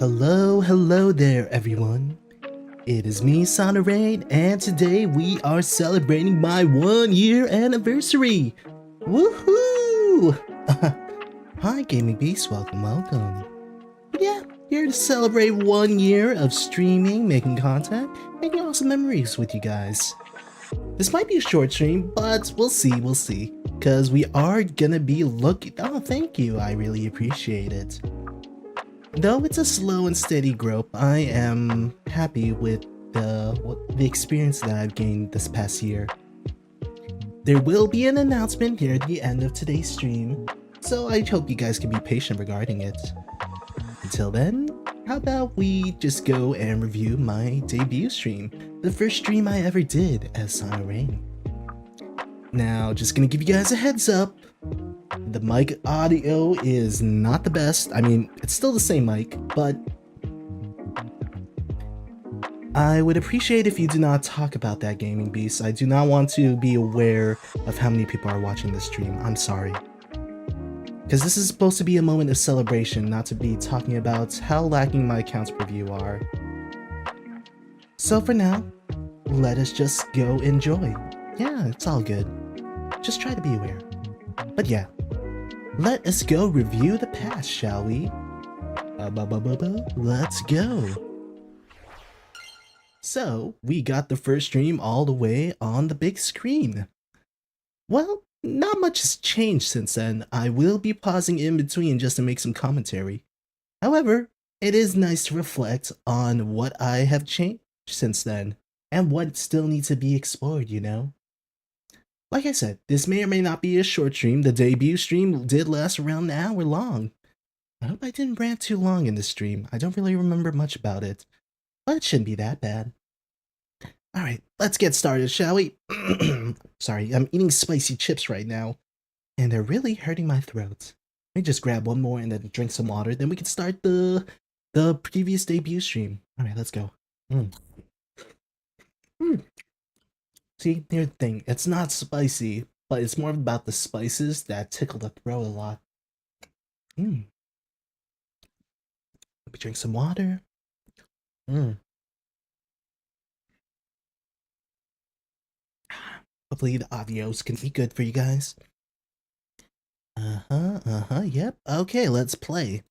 Hello there everyone. It is me, Sono, and today we are celebrating my 1-year anniversary! Woohoo! Hi Gaming Beast, welcome. But yeah, here to celebrate 1 year of streaming, making content, making awesome memories with you guys. This might be a short stream, but we'll see. Cause we are gonna be looking— oh, thank you, I really appreciate it. Though it's a slow and steady growth, I am happy with the experience that I've gained this past year. There will be an announcement near the end of today's stream, so I hope you guys can be patient regarding it. Until then, how about we just go and review my debut stream, the first stream I ever did as Sono Rayn. Now, just gonna give you guys a heads up. The mic audio is not the best. I mean, it's still the same mic, but I would appreciate if you do not talk about that, Gaming Beast. I do not want to be aware of how many people are watching this stream. I'm sorry. Because this is supposed to be a moment of celebration, not to be talking about how lacking my accounts per view are. So for now, let us just go enjoy. Yeah, it's all good. Just try to be aware. But yeah, let us go review the past, shall we? Let's go. So, we got the first stream all the way on the big screen. Well, not much has changed since then. I will be pausing in between just to make some commentary. However, it is nice to reflect on what I have changed since then, and what still needs to be explored, you know? Like I said, this may or may not be a short stream. The debut stream did last around an hour long. I hope I didn't rant too long in this stream. I don't really remember much about it, but it shouldn't be that bad. Alright, let's get started, shall we? Sorry, I'm eating spicy chips right now, and they're really hurting my throat. Let me just grab one more and then drink some water, then we can start the previous debut stream. Alright, let's go. See, here's the thing, it's not spicy, but it's more about the spices that tickle the throat a lot. Let me drink some water. Hopefully the audios can be good for you guys. Yep. Okay, let's play.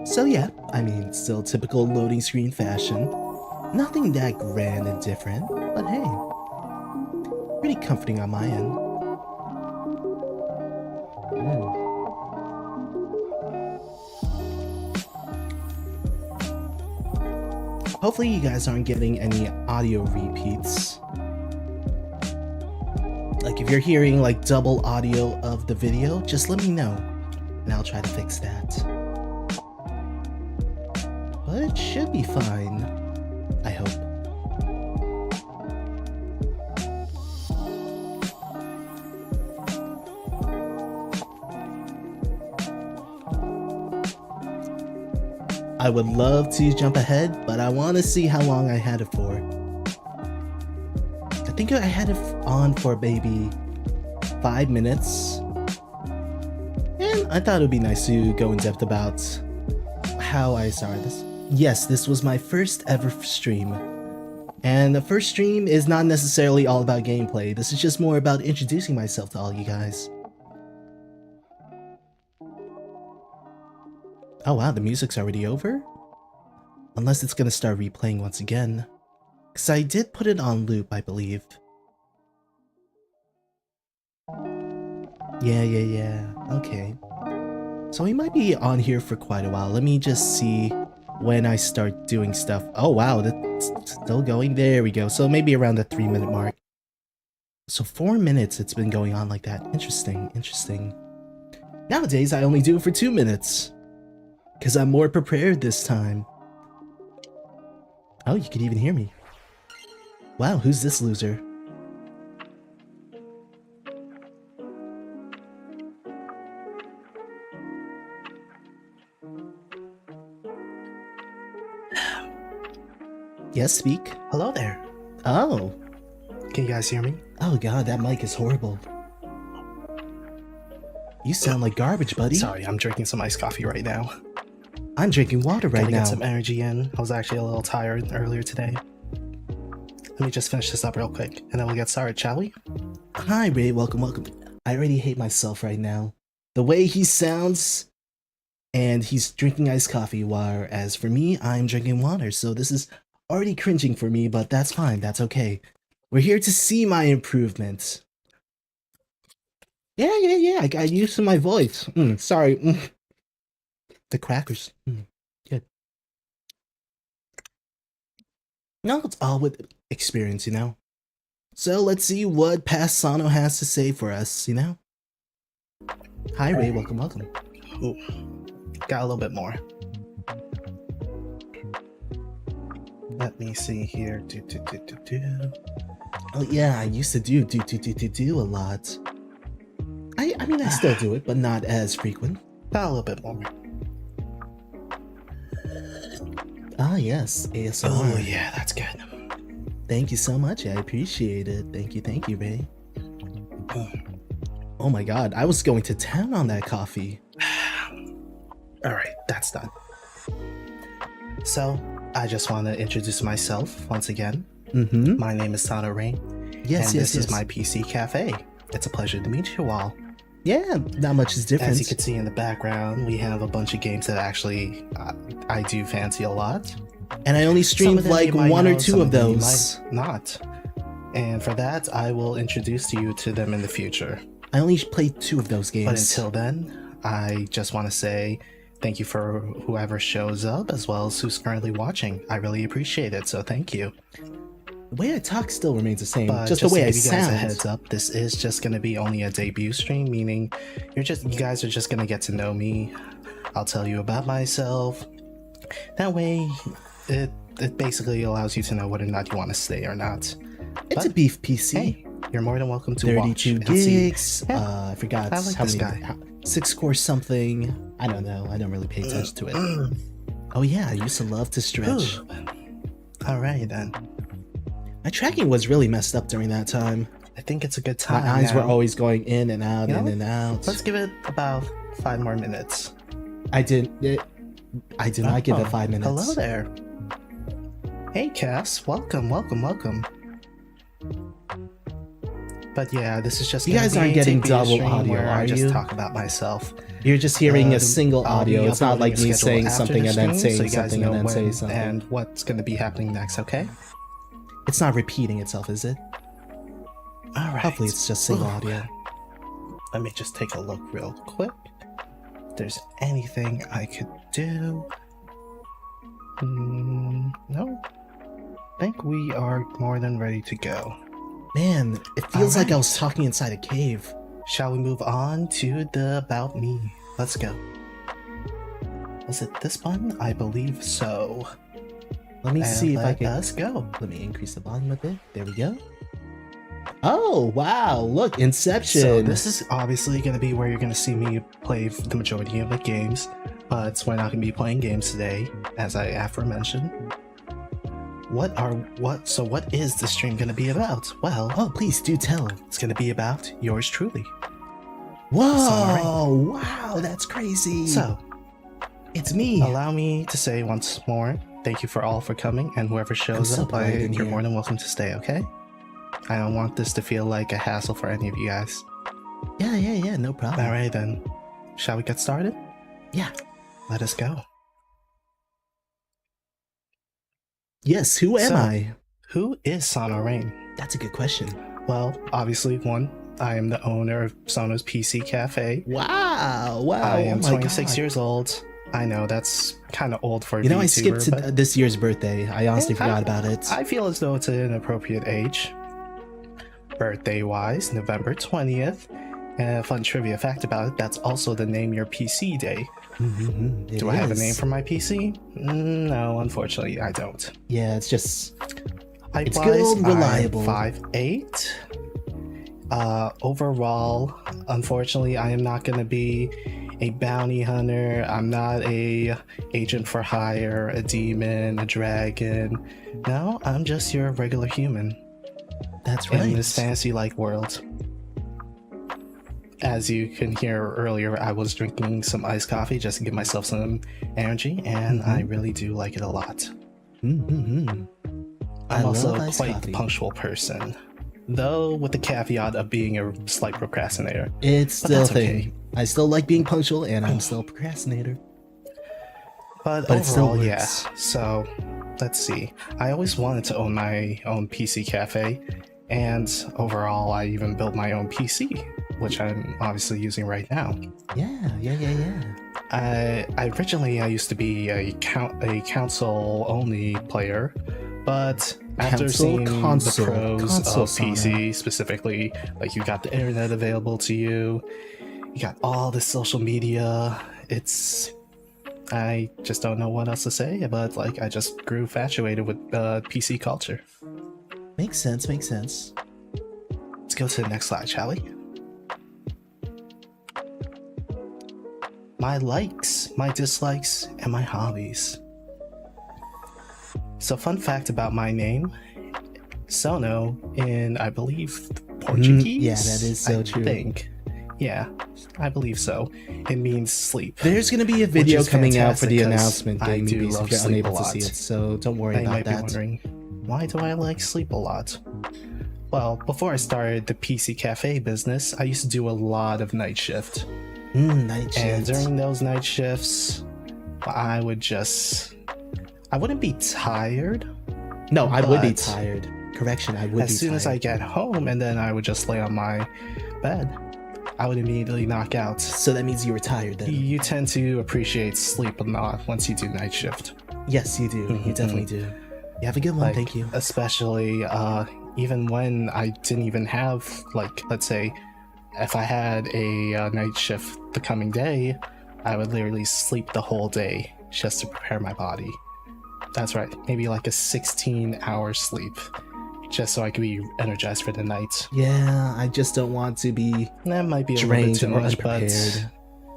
So yeah, I mean, still typical loading screen fashion. Nothing that grand and different, but hey, pretty comforting on my end. Hopefully you guys aren't getting any audio repeats. Like if you're hearing like double audio of the video, just let me know and I'll try to fix that. But it should be fine, I hope. I would love to jump ahead, but I want to see how long I had it for. I think I had it on for maybe 5 minutes. And I thought it would be nice to go in depth about how I started this. Yes, this was my first ever stream. And the first stream is not necessarily all about gameplay. This is just more about introducing myself to all you guys. Oh wow, the music's already over? Unless it's gonna start replaying once again. Because I did put it on loop, I believe. Yeah. Okay. So we might be on here for quite a while. Let me just see when I start doing stuff. Oh wow, that's still going. There we go. So maybe around the 3-minute mark. So 4 minutes it's been going on like that. Interesting. Nowadays I only do it for 2 minutes. Because I'm more prepared this time. Oh, you can even hear me. Wow, who's this loser? Yes, speak. Hello there. Oh. Can you guys hear me? Oh god, that mic is horrible. You sound like garbage, buddy. Sorry, I'm drinking some iced coffee right now. I'm drinking water right Gotta now. get some energy in. I was actually a little tired earlier today. Let me just finish this up real quick, and then we'll get started, shall we? Hi, Ray. Welcome. I already hate myself right now. The way he sounds, and he's drinking iced coffee, whereas for me, I'm drinking water. So this is already cringing for me, but that's fine. That's okay. We're here to see my improvements. Yeah. I got used to my voice. Sorry. The crackers. Good. No, it's all with experience, you know? So let's see what past Sono has to say for us, you know? Hi, Ray. Welcome. Ooh, got a little bit more. Let me see here. Oh, yeah, I used to do a lot. I mean, I still do it, but not as frequent. Got a little bit more. Ah, yes, ASMR. Oh, yeah, that's good. Thank you so much. I appreciate it. Thank you, Ray. Oh my god, I was going to town on that coffee. Alright, that's done. So, I just want to introduce myself once again. My name is Sono Rayn. Yes, This is my PC cafe. It's a pleasure to meet you all. Yeah, not much is different. As you can see in the background, we have a bunch of games that actually I do fancy a lot. And I only streamed like one or two of those. Some of them you might not. And for that, I will introduce you to them in the future. I only played 2 of those games. But until then, I just want to say thank you for whoever shows up, as well as who's currently watching. I really appreciate it, so thank you. The way I talk still remains the same, But just the way I to give you guys sound. a heads up, this is just going to be only a debut stream, meaning you guys are just going to get to know me. I'll tell you about myself. That way, it basically allows you to know whether or not you want to stay or not. It's a beef PC. Hey, you're more than welcome to 32 watch and see. gigs. Yeah, I forgot I like how this many. guy. 6 core something. I don't know. I don't really pay attention to it. Oh yeah, I used to love to stretch. Alright then. My tracking was really messed up during that time. I think it's a good time. My eyes now. were always going in and out, You know, in and out. Let's give it about 5 more minutes. I did not give it 5 minutes. Hello there. Hey Cass, welcome. But yeah, this is just You guys gonna be aren't a getting debut double stream audio, where are I just you? talk about myself. You're just hearing a Um, single I'll be audio. It's not like uploading me a schedule saying after something the and then stream, saying so you guys something know and then when saying something. and what's going to be happening next, okay? It's not repeating itself, is it? Alright. Hopefully it's just single Ooh. audio. Let me just take a look real quick. If there's anything I could do. No. I think we are more than ready to go. Man, it feels like I Alright. was talking inside a cave. Shall we move on to the About Me? Let's go. Was it this button? I believe so. Let me see if I let can. us go. Let me increase the volume a bit. There we go. Oh wow! Look, Inception. So this is obviously going to be where you're going to see me play the majority of the games, but we're not going to be playing games today, as I aforementioned. What is the stream going to be about? Well, Oh, please do tell. it's going to be about yours truly. Whoa! Wow, that's crazy. So, it's me. allow me to say once more, thank you for all for coming, and whoever shows so up, polite in you're here. more than welcome to stay, okay? I don't want this to feel like a hassle for any of you guys. Yeah. No problem. Alright then, shall we get started? Yeah. Let us go. Yes. Who am So- I? Who is Sono Rayn? That's a good question. Well, obviously, one, I am the owner of Sono's PC Cafe. Wow. Wow. I am oh my 26 God. years old. I know that's kind of old for a You know, I VTuber, skipped but this year's birthday. I honestly Yeah, forgot about it. I feel as though it's an appropriate age. Birthday-wise, November 20th. And a fun trivia fact about it, that's also the Name Your PC Day. It Do I have a is. name for my PC? No, unfortunately, I don't. Yeah, it's just. Height-wise, good old reliable. I'm 5'8". Overall, unfortunately, I am not going to be a bounty hunter. I'm not a agent for hire, a demon, a dragon. No, I'm just your regular human That's right. in this fantasy-like world. as you can hear earlier, I was drinking some iced coffee just to give myself some energy, and I really do like it a lot. Mm-hmm. I'm also love iced quite coffee. the punctual person, though with the caveat of being a slight procrastinator. It's But still a that's thing. okay. I still like being punctual, and I'm still a procrastinator. But But it still overall, yeah. works. So let's see. I always wanted to own my own PC cafe, and overall, I even built my own PC, which I'm obviously using right now. Yeah. I originally used to be a console only player, but after Console? seeing Console. the pros Console, of PC specifically, like you got the internet available to you, you got all the social media. I just don't know what else to say, but like I just grew infatuated with PC culture. Makes sense. Makes sense. Let's go to the next slide, shall we? My likes, my dislikes, and my hobbies. So, fun fact about my name, Sono, in I believe Portuguese. Yeah, that is so I true. think. Yeah, I believe so. It means sleep. There's gonna be a video is coming out for the fantastic 'cause announcement, I Game do Movies, love if you're sleep a unable to see lot. it. So don't worry Now you about might be that. wondering, why do I like sleep a lot? Well, before I started the PC cafe business, I used to do a lot of night shift. Night And shift. during those night shifts, I wouldn't be tired. No, I would be but tired. Correction, I would be tired. As soon as I get home, and then I would just lay on my bed, I would immediately knock out. So that means you were tired then. You tend to appreciate sleep a lot once you do night shift. Yes, you do. You definitely do. You have a good one, Like, thank you. Especially even when I didn't even have, like, let's say, if I had a night shift the coming day, I would literally sleep the whole day just to prepare my body. That's right, maybe like a 16-hour sleep, just so I could be energized for the night. Yeah, I just don't want to be That might be a little drained bit too or much, but unprepared.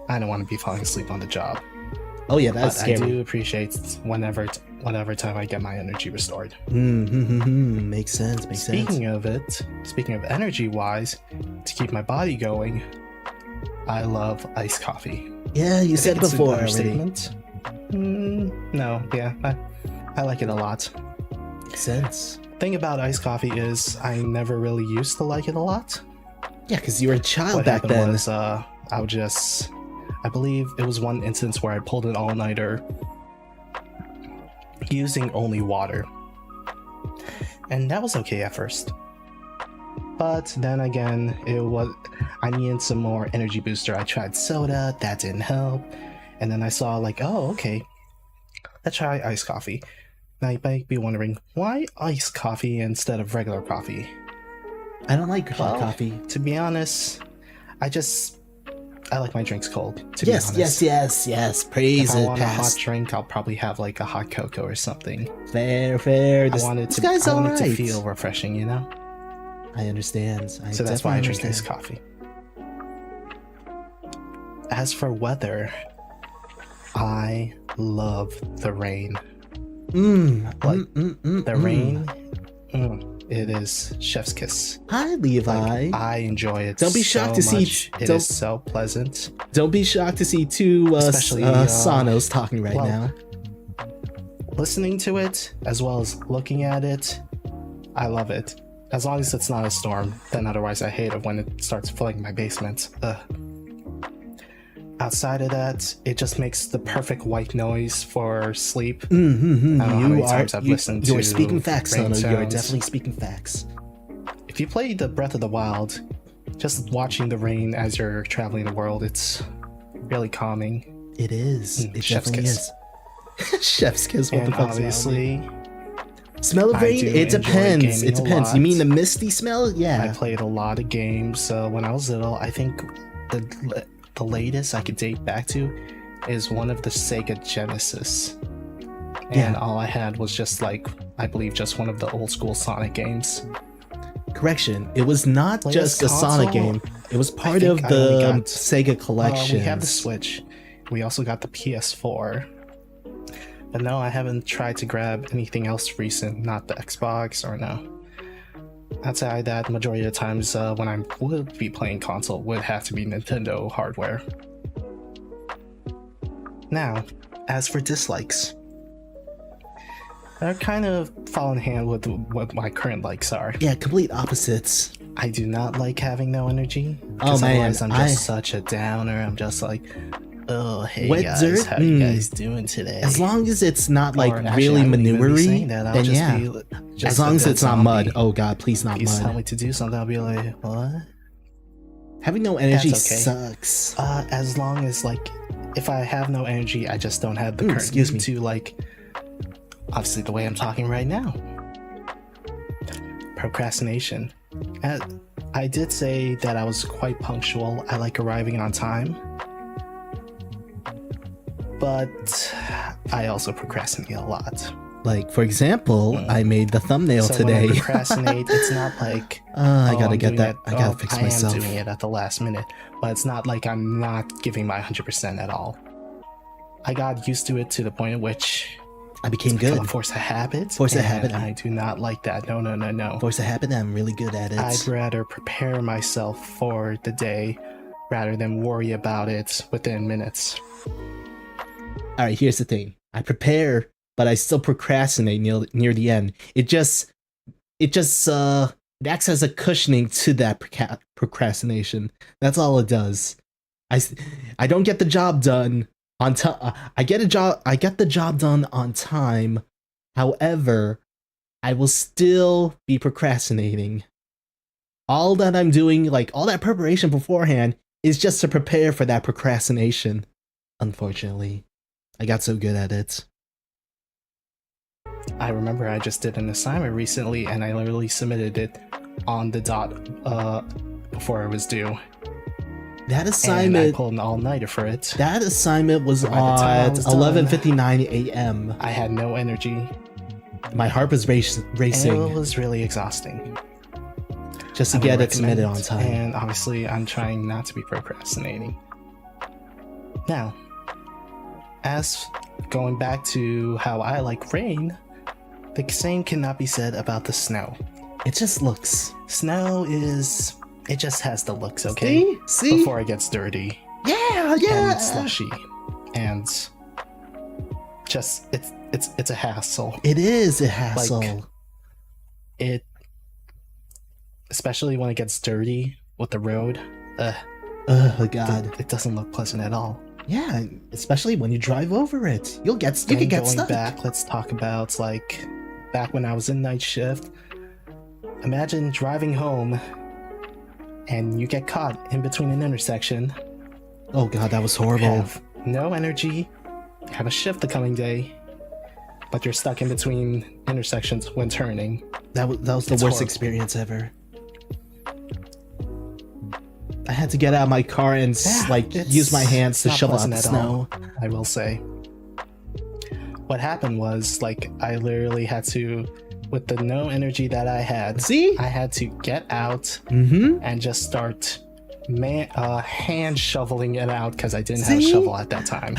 I don't want to be falling asleep on the job. Oh yeah, that's But I scary. do appreciate whenever time I get my energy restored. Makes sense, makes sense. Speaking of energy wise, to keep my body going, I love iced coffee. Yeah, you I said think it's an before already. understatement. No, yeah, I like it a lot. Makes sense. Thing about iced coffee is I never really used to like it a lot. Yeah, because you were a child What back happened then. was I believe it was one instance where I pulled an all-nighter using only water. And that was okay at first. But then again, I needed some more energy booster. I tried soda, that didn't help. And then I saw like, oh, okay, let's try iced coffee. Now you might be wondering, why iced coffee instead of regular coffee? I don't like hot Well, coffee. To be honest, I like my drinks cold, to be honest. Yes. Praise If I it, want a hot past. drink, I'll probably have like a hot cocoa or something. Fair. I This want it guy's to alright. feel refreshing, you know? I understand. So that's why I drink understand. iced coffee. As for weather, I love the rain. The rain, it is chef's kiss. Hi, Levi. Like, I enjoy it. Don't be shocked to see- much. It don't- is so pleasant. Don't be shocked to see two Especially, Sonos talking right well, now. Listening to it as well as looking at it, I love it. As long as it's not a storm. Then otherwise, I hate it when it starts flooding my basement. Ugh. Outside of that, it just makes the perfect white noise for sleep. I don't know how many times I've listened you are to speaking facts, rain Sono. You are sounds. definitely speaking facts. If you play the Breath of the Wild, just watching the rain as you're traveling the world, it's really calming. It is. It chef's definitely kiss. is. Chef's kiss. What And the fuck's obviously, smell of I rain? do It enjoy depends. gaming It a depends. lot. You mean the misty smell? I Yeah. played a lot of games. When I was little, I think the latest I could date back to is one of the Sega Genesis. And Yeah. all I had was just like, I believe just one of the old school Sonic games. Correction. It was not Latest just a Sonic console? game. It was part think of I the only got- Sega collection. We have the Switch. We also got the PS4. But no, I haven't tried to grab anything else recent, not the Xbox or no. outside that, majority of the times when I would be playing console would have to be Nintendo hardware. Now, as for dislikes, they're kind of fall in hand with what my current likes are. Yeah, complete opposites. I do not like having no energy. Oh man, otherwise I'm just such a downer. I'm just like, oh hey wet guys, dirt? how you guys doing today? As long as it's not like Or actually, really I wouldn't even be maneuvery, saying that. I'll then just yeah. be just As a long as dead it's not zombie. mud. Oh god, please not Please tell mud. me to do something. I'll be like, what? Having no energy That's okay. sucks. As long as like, if I have no energy, I just don't have the current excuse me. to like, obviously the way I'm talking right now. Procrastination. I did say that I was quite punctual. I like arriving on time. But I also procrastinate a lot. Like, for example, I made the thumbnail So today. when I procrastinate, it's not like, I gotta I'm get doing that. it- I gotta fix myself. I am doing it at the last minute, but it's not like I'm not giving my 100% at all. I got used to it to the point at which I became it's become good. a force of habit. Force of and habit. I do not like that. No. Force a habit, I'm really good at it. I'd rather prepare myself for the day rather than worry about it within minutes. Alright, here's the thing. I prepare, but I still procrastinate near the end. It just it acts as a cushioning to that procrastination. That's all it does. I don't get the job done on time. I get the job done on time. However, I will still be procrastinating. All that I'm doing, like all that preparation beforehand, is just to prepare for that procrastination. Unfortunately, I got so good at it. I remember I just did an assignment recently and I literally submitted it on the dot before it was due. That And I assignment, pulled an all-nighter for it. that assignment was By the time I at was done, 11:59 a.m. I had no energy. My heart was And racing it was really exhausting. just to I would get it submitted on recommend, time. And obviously, I'm trying not to be procrastinating. Now, as going back to how I like rain, the same cannot be said about the snow. It just looks. Snow is... it just has the looks, okay? See? Before it gets dirty Yeah. and slushy. And just, it's a hassle. It is a hassle. Like, it... especially when it gets dirty with the road. Oh god. It doesn't look pleasant at all. Yeah, especially when you drive over it. You can And get going stuck. back, let's talk about like back when I was in night shift. Imagine driving home and you get caught in between an intersection. Oh god, that was You horrible. have no energy. You have a shift the coming day, but you're stuck in between intersections when turning. That was the It's worst horrible. experience ever. I had to get out of my car and use my hands to not shovel out pleasant the at snow. all, I will say. What happened was, like, I literally had to, with the no energy that I had, See? I had to get out Mm-hmm. and just start hand shoveling it out because I didn't have a See? shovel at that time.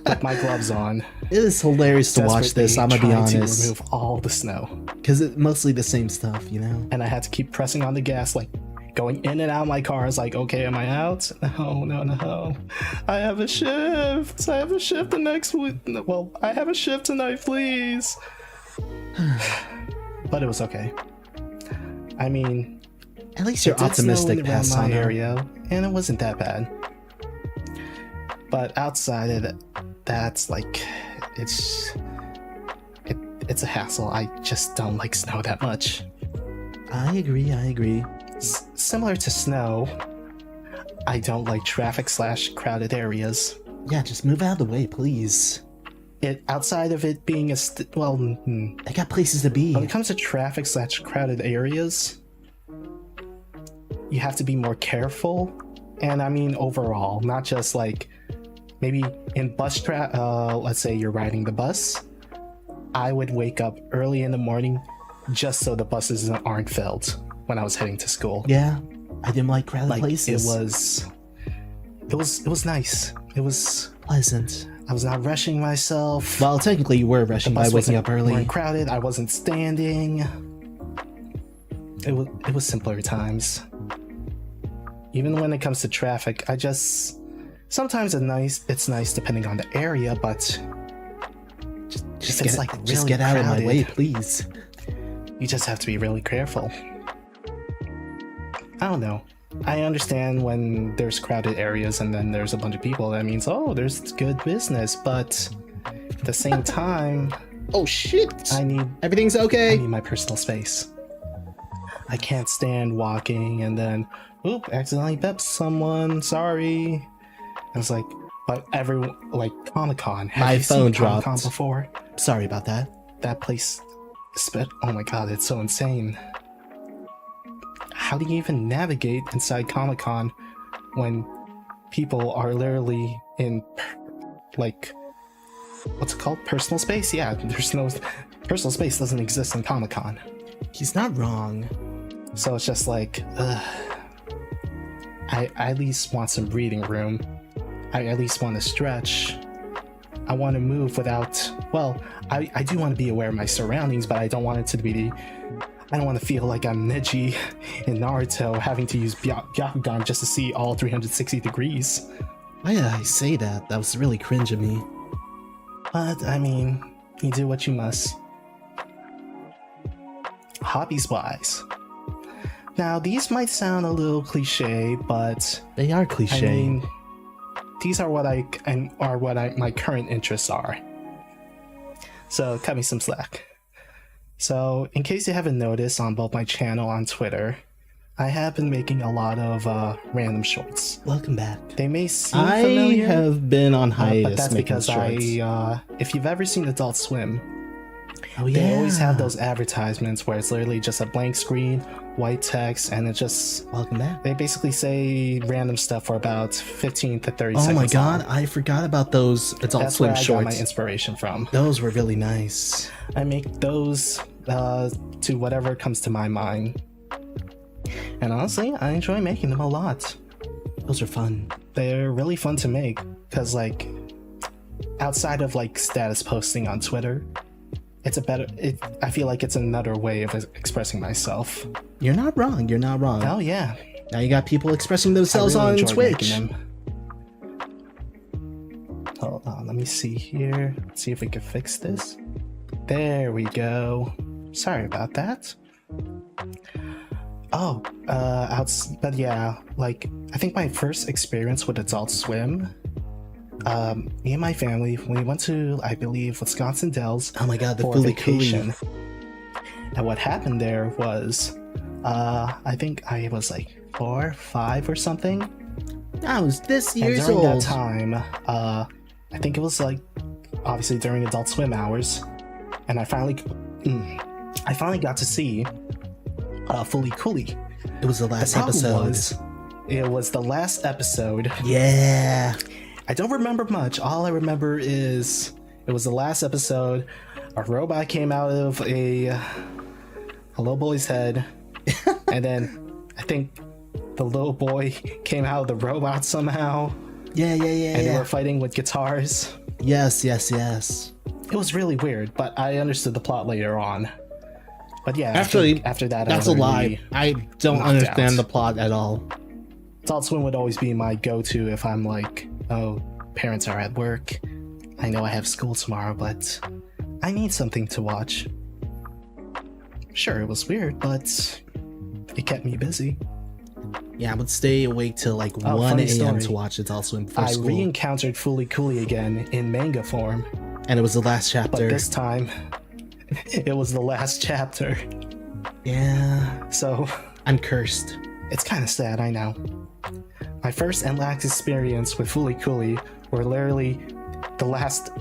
With my gloves on. It is hilarious to watch this, I'm gonna be trying to honest. remove all the snow. Because it's mostly the same stuff, you know? And I had to keep pressing on the gas, like going in and out of my car. It's like, okay, am I out? No. I have a shift. I have a shift the next week. Well, I have a shift tonight, please. But it was okay. I mean, At least you're it did snow optimistic around past my Sono. area, and it wasn't that bad. But outside of that, that's like, it's a hassle. I just don't like snow that much. I agree. Similar to snow, I don't like traffic / crowded areas. Yeah, just move out of the way, please. It outside of it being I got places to be. when it comes to traffic / crowded areas, you have to be more careful. And I mean overall, not just like maybe in let's say you're riding the bus. I would wake up early in the morning just so the buses aren't filled when I was heading to school. Yeah, I didn't like crowded Like places. it was nice. It was pleasant. I was not rushing myself. Well, technically you were rushing by waking up early. Weren't crowded. I wasn't standing. it was simpler times. Even when it comes to traffic, sometimes it's nice depending on the area, but Just it's get, like just really get out of my crowded, way, please. you just have to be really careful. I don't know. I understand when there's crowded areas and then there's a bunch of people, that means, oh, there's good business, but at the same time, Oh shit! Everything's I okay. need my personal space. I can't stand walking and then, oop, accidentally pepped someone, sorry. I was like, but everyone, like Comic-Con. My phone dropped. Comic-Con before? Sorry about that. That place, oh my god, it's so insane. How do you even navigate inside Comic-Con when people are literally in, like, what's it called? Personal space? Yeah, there's no, personal space doesn't exist in Comic-Con. He's not wrong. So it's just like, I at least want some breathing room. I at least want to stretch. I want to move without, well, I do want to be aware of my surroundings, but I don't want it to be, I don't want to feel like I'm Neji in Naruto having to use Byakugan just to see all 360 degrees. Why did I say that? That was really cringe of me. But, I mean, you do what you must. Hobbies-wise. Now, these might sound a little cliche, but They are cliche. I mean, these are what my current interests are. So, cut me some slack. So, in case you haven't noticed, on both my channel on Twitter, I have been making a lot of random shorts. Welcome back. They may seem familiar. I have been on hiatus but that's making because shorts. if you've ever seen Adult Swim, Oh yeah. they always have those advertisements where it's literally just a blank screen, white text, and it just, Welcome back. they basically say random stuff for about 15 to 30 Oh seconds. my god, long. I forgot about those Adult That's Swim where I got shorts. my inspiration from. Those were really nice. I make those to whatever comes to my mind. And honestly, I enjoy making them a lot. Those are fun. They're really fun to make because, like, outside of like status posting on Twitter, I feel like it's another way of expressing myself. You're not wrong. You're not wrong. Oh yeah, Now you got people expressing themselves I really on enjoy Twitch. making them. Hold on, let me see here. Let's see if we can fix this. There we go. Sorry about that. Oh, but yeah, like, I think my first experience with Adult Swim, me and my family, we went to, I believe, Wisconsin Dells Oh my god, the for Fooly vacation. Cooly. And what happened there was, I think I was like 4 or 5 or something. I was this And year's during old. that time, I think it was like, obviously during Adult Swim hours, and I finally got to see Fooly Cooly. It was the last The problem episode. It was the last episode. Yeah. I don't remember much. All I remember is it was the last episode. A robot came out of a little boy's head, and then I think the little boy came out of the robot somehow, Yeah. and they were fighting with guitars. Yes. It was really weird, but I understood the plot later on. But yeah, Actually, after that, That's I a really lie. I don't knocked understand out. the plot at all. Adult Swim would always be my go-to if I'm like, oh, parents are at work. I know I have school tomorrow, but I need something to watch. Sure, it was weird, but it kept me busy. Yeah, I would stay awake till like Oh, 1 funny a.m. story. to watch Adult Swim before I school. re-encountered Fooly Cooly again in manga form, And it was the last but chapter. this time it was the last chapter. Yeah. So I'm cursed. it's kind of sad, I know. My first and last experience with Fooly Cooly were literally the last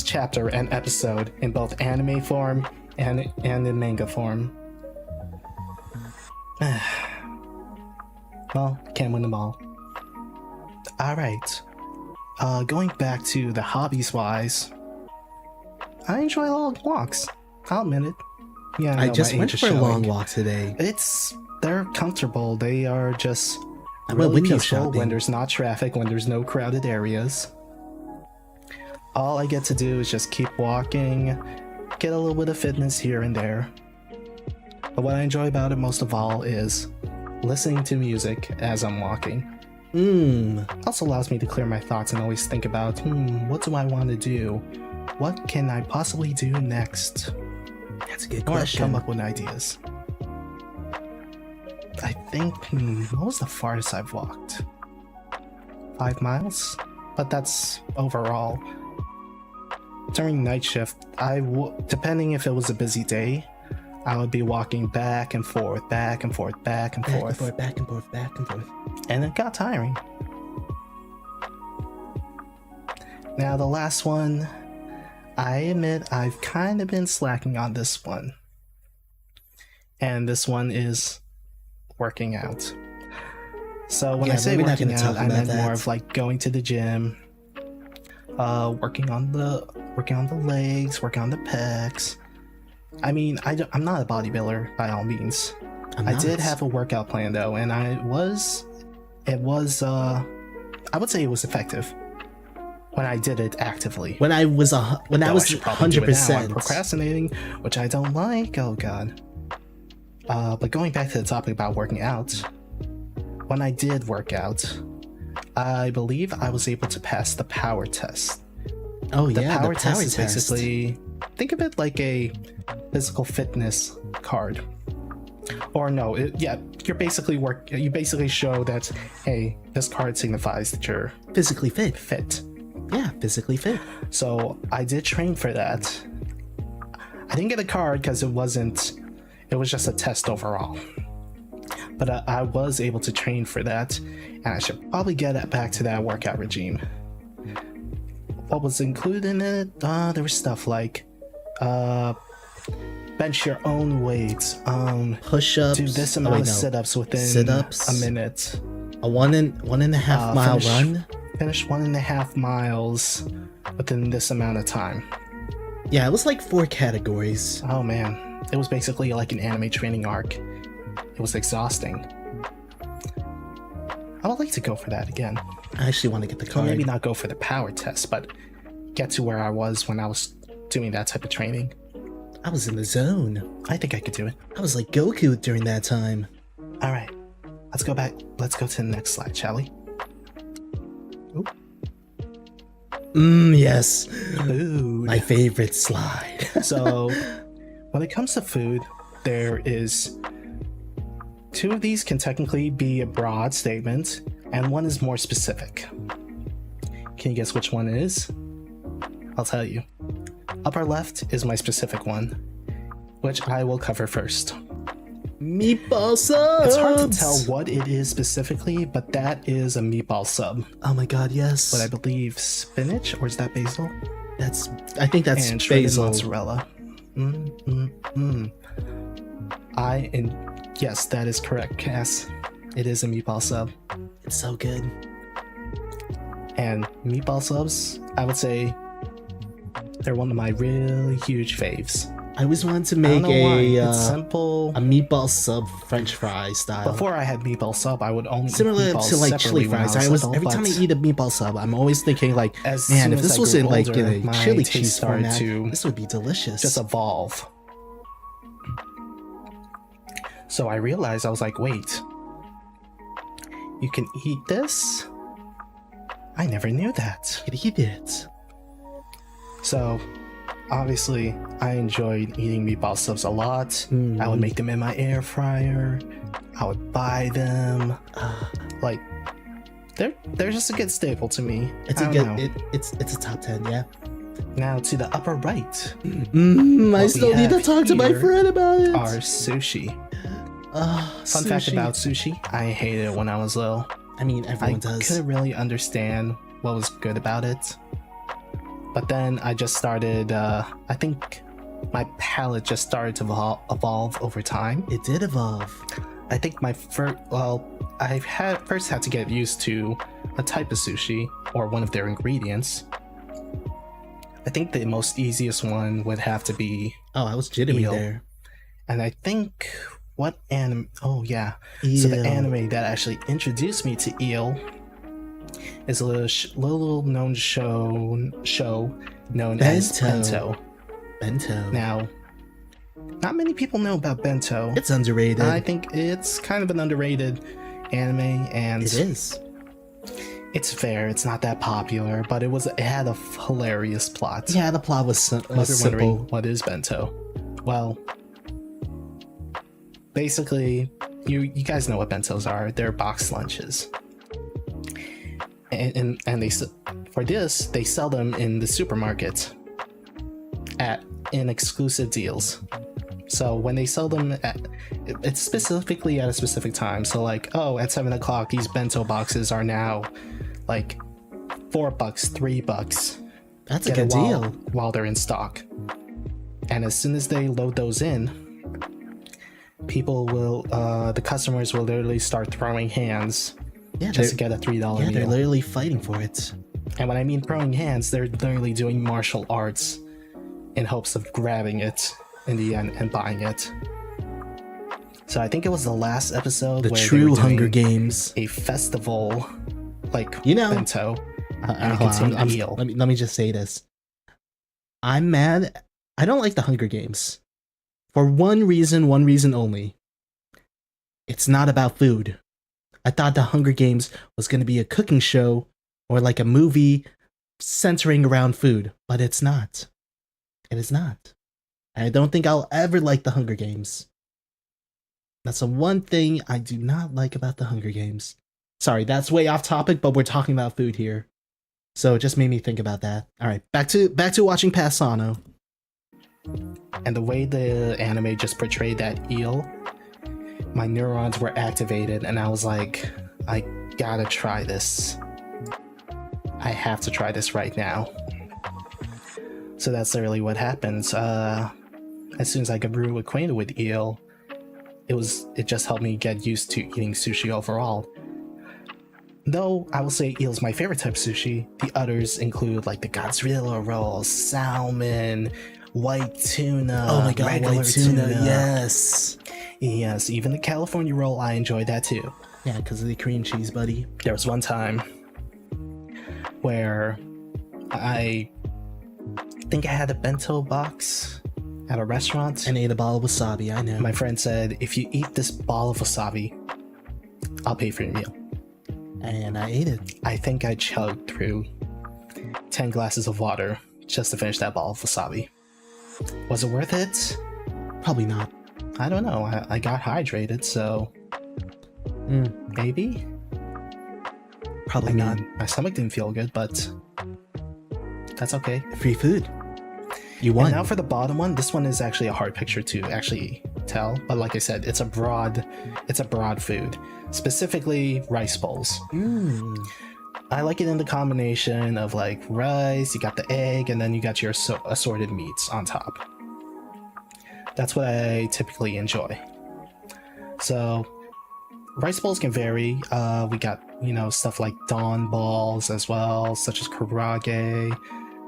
chapter and episode in both anime form and in manga form. Well, can't win them all. Alright. Going back to the hobbies wise, I enjoy long walks. I'll admit it. Yeah, I know just my went age for is a long showing. walk today. They're comfortable. They are just I went really window peaceful shopping. when there's not traffic, when there's no crowded areas. All I get to do is just keep walking, get a little bit of fitness here and there. But what I enjoy about it most of all is listening to music as I'm walking. Also allows me to clear my thoughts and always think about, what do I want to do? What can I possibly do next? That's a good Or question. come up with ideas. I think, what was the farthest I've walked? 5 miles? But that's overall. During night shift, depending if it was a busy day, I would be walking back and forth, back and forth, back and forth. Back and forth, back and forth. And it got tiring. Now the last one, I admit I've kind of been slacking on this one. And this one is working out. So when I say we're not working gonna talk out, I about meant that. more of like going to the gym, working on the legs, working on the pecs. I mean, I'm not a bodybuilder by all means. I did have a workout plan though, and I would say it was effective when I did it actively. When I was Though I should probably do it now. I'm 100%. procrastinating, which I don't like. Oh god. But going back to the topic about working out, when I did work out, I believe I was able to pass the power test. Oh The yeah, power the test power is test. basically, think of it like a physical fitness card. Or no, you basically show that, hey, this card signifies that you're physically fit. fit. Yeah, physically fit. So I did train for that. I didn't get a card because it was just a test overall. But I was able to train for that, and I should probably get back to that workout regime. What was included in it? There was stuff like bench your own weights, Push-ups. do this amount of sit-ups within Sit-ups. a minute, A one and a half mile run. finish 1.5 miles within this amount of time. Yeah, it was like 4 categories. Oh man, it was basically like an anime training arc. It was exhausting. I would like to go for that again. I actually want to get the Or card. maybe not go for the power test, but get to where I was when I was doing that type of training. I was in the zone. I think I could do it. I was like Goku during that time. All right, let's go back. Let's go to the next slide, shall we? Yes. Food. My favorite slide. So, when it comes to food, there is 2 of these can technically be a broad statement, and one is more specific. Can you guess which one it is? I'll tell you. Upper left is my specific one, which I will cover first. Meatball subs. It's hard to tell what it is specifically, but that is a meatball sub. Oh my god, yes. But I believe spinach, or is that basil? I think that's And shredded basil. mozzarella. Yes, that is correct, Cass. It is a meatball sub. It's so good. And meatball subs, I would say they're one of my really huge faves. I always wanted to I don't make know why. a It's simple. meatball sub French fry style. Before I had meatball sub, I would only Similar eat meatballs to like separately chili when fries. I was little, Every time I but eat a meatball sub, I'm always thinking like, as man, soon if as this I was grew in like older, in a my chili taste cheese started format, to this would be delicious. just evolve. So I realized, I was like, wait, you can eat this? I never knew that. Could eat it. So obviously I enjoyed eating meatball subs a lot. I would make them in my air fryer. I would buy them. Like they're just a good staple to me. It's I a don't good. know. It's a top 10. Yeah. Now to the upper right I What still we need to have talk to my here friend about it. are sushi. Fun fact Sushi. about sushi, I hated it when I was little. I mean, everyone I does. couldn't really understand what was good about it. But then I just started, I think my palate just started to evolve over time. It did evolve. I think my first had to get used to a type of sushi or one of their ingredients. I think the most easiest one would have to be, Oh, I was jittery Eel. there. and I think what anime? Oh yeah, so the Eel. anime that actually introduced me to eel is a little known show known as Bento. Bento. Bento. Now, not many people know about bento. It's underrated. I think it's kind of an underrated anime, and It is. it's fair. It's not that popular, but it had a hilarious plot. Yeah, the plot was, If you're simple. wondering what is bento, well, basically, you guys know what bentos are. They're box lunches, and they for this they sell them in the supermarket in exclusive deals. So when they sell them it's specifically at a specific time. So like, oh, at 7 o'clock these bento boxes are now like $4, $3. That's a Get it good deal. while they're in stock. And as soon as they load those in, people will the customers will literally start throwing hands Yeah, just to get a $3 yeah, they're meal. literally fighting for it. And when I mean throwing hands, they're literally doing martial arts in hopes of grabbing it in the end and buying it. So I think it was the last episode The where true they were Hunger doing Games. a festival, like, You know, bento. And it hold on, contained I'm- eel. let me just say this. I'm mad. I don't like the Hunger Games. For one reason only. It's not about food. I thought the Hunger Games was going to be a cooking show or like a movie centering around food, but it's not. It is not. I don't think I'll ever like the Hunger Games. That's the one thing I do not like about the Hunger Games. Sorry, that's way off topic, but we're talking about food here. So it just made me think about that. All right, back to watching past Sono. And the way the anime just portrayed that eel, my neurons were activated, and I was like, I gotta try this. I have to try this right now. So that's literally what happens. As soon as I grew acquainted with eel, it just helped me get used to eating sushi overall. Though I will say eel's my favorite type of sushi, the others include like the Godzilla roll, salmon, white tuna. Oh my god, regular white tuna, yes. Yes, even the California roll, I enjoyed that too. Yeah, because of the cream cheese, buddy. There was one time where I think I had a bento box at a restaurant. And ate a ball of wasabi, I know. My friend said, if you eat this ball of wasabi, I'll pay for your meal. And I ate it. I think I chugged through 10 glasses of water just to finish that ball of wasabi. Was it worth it? Probably not. I don't know. I got hydrated, so maybe? Probably I not. mean, my stomach didn't feel good, but that's okay. Free food. You won. And now for the bottom one, this one is actually a hard picture to actually tell, but like I said, it's a broad food, specifically rice bowls. I like it in the combination of like rice, you got the egg, and then you got your assorted meats on top. That's what I typically enjoy. So rice bowls can vary. We got, stuff like dawn balls as well, such as karaage,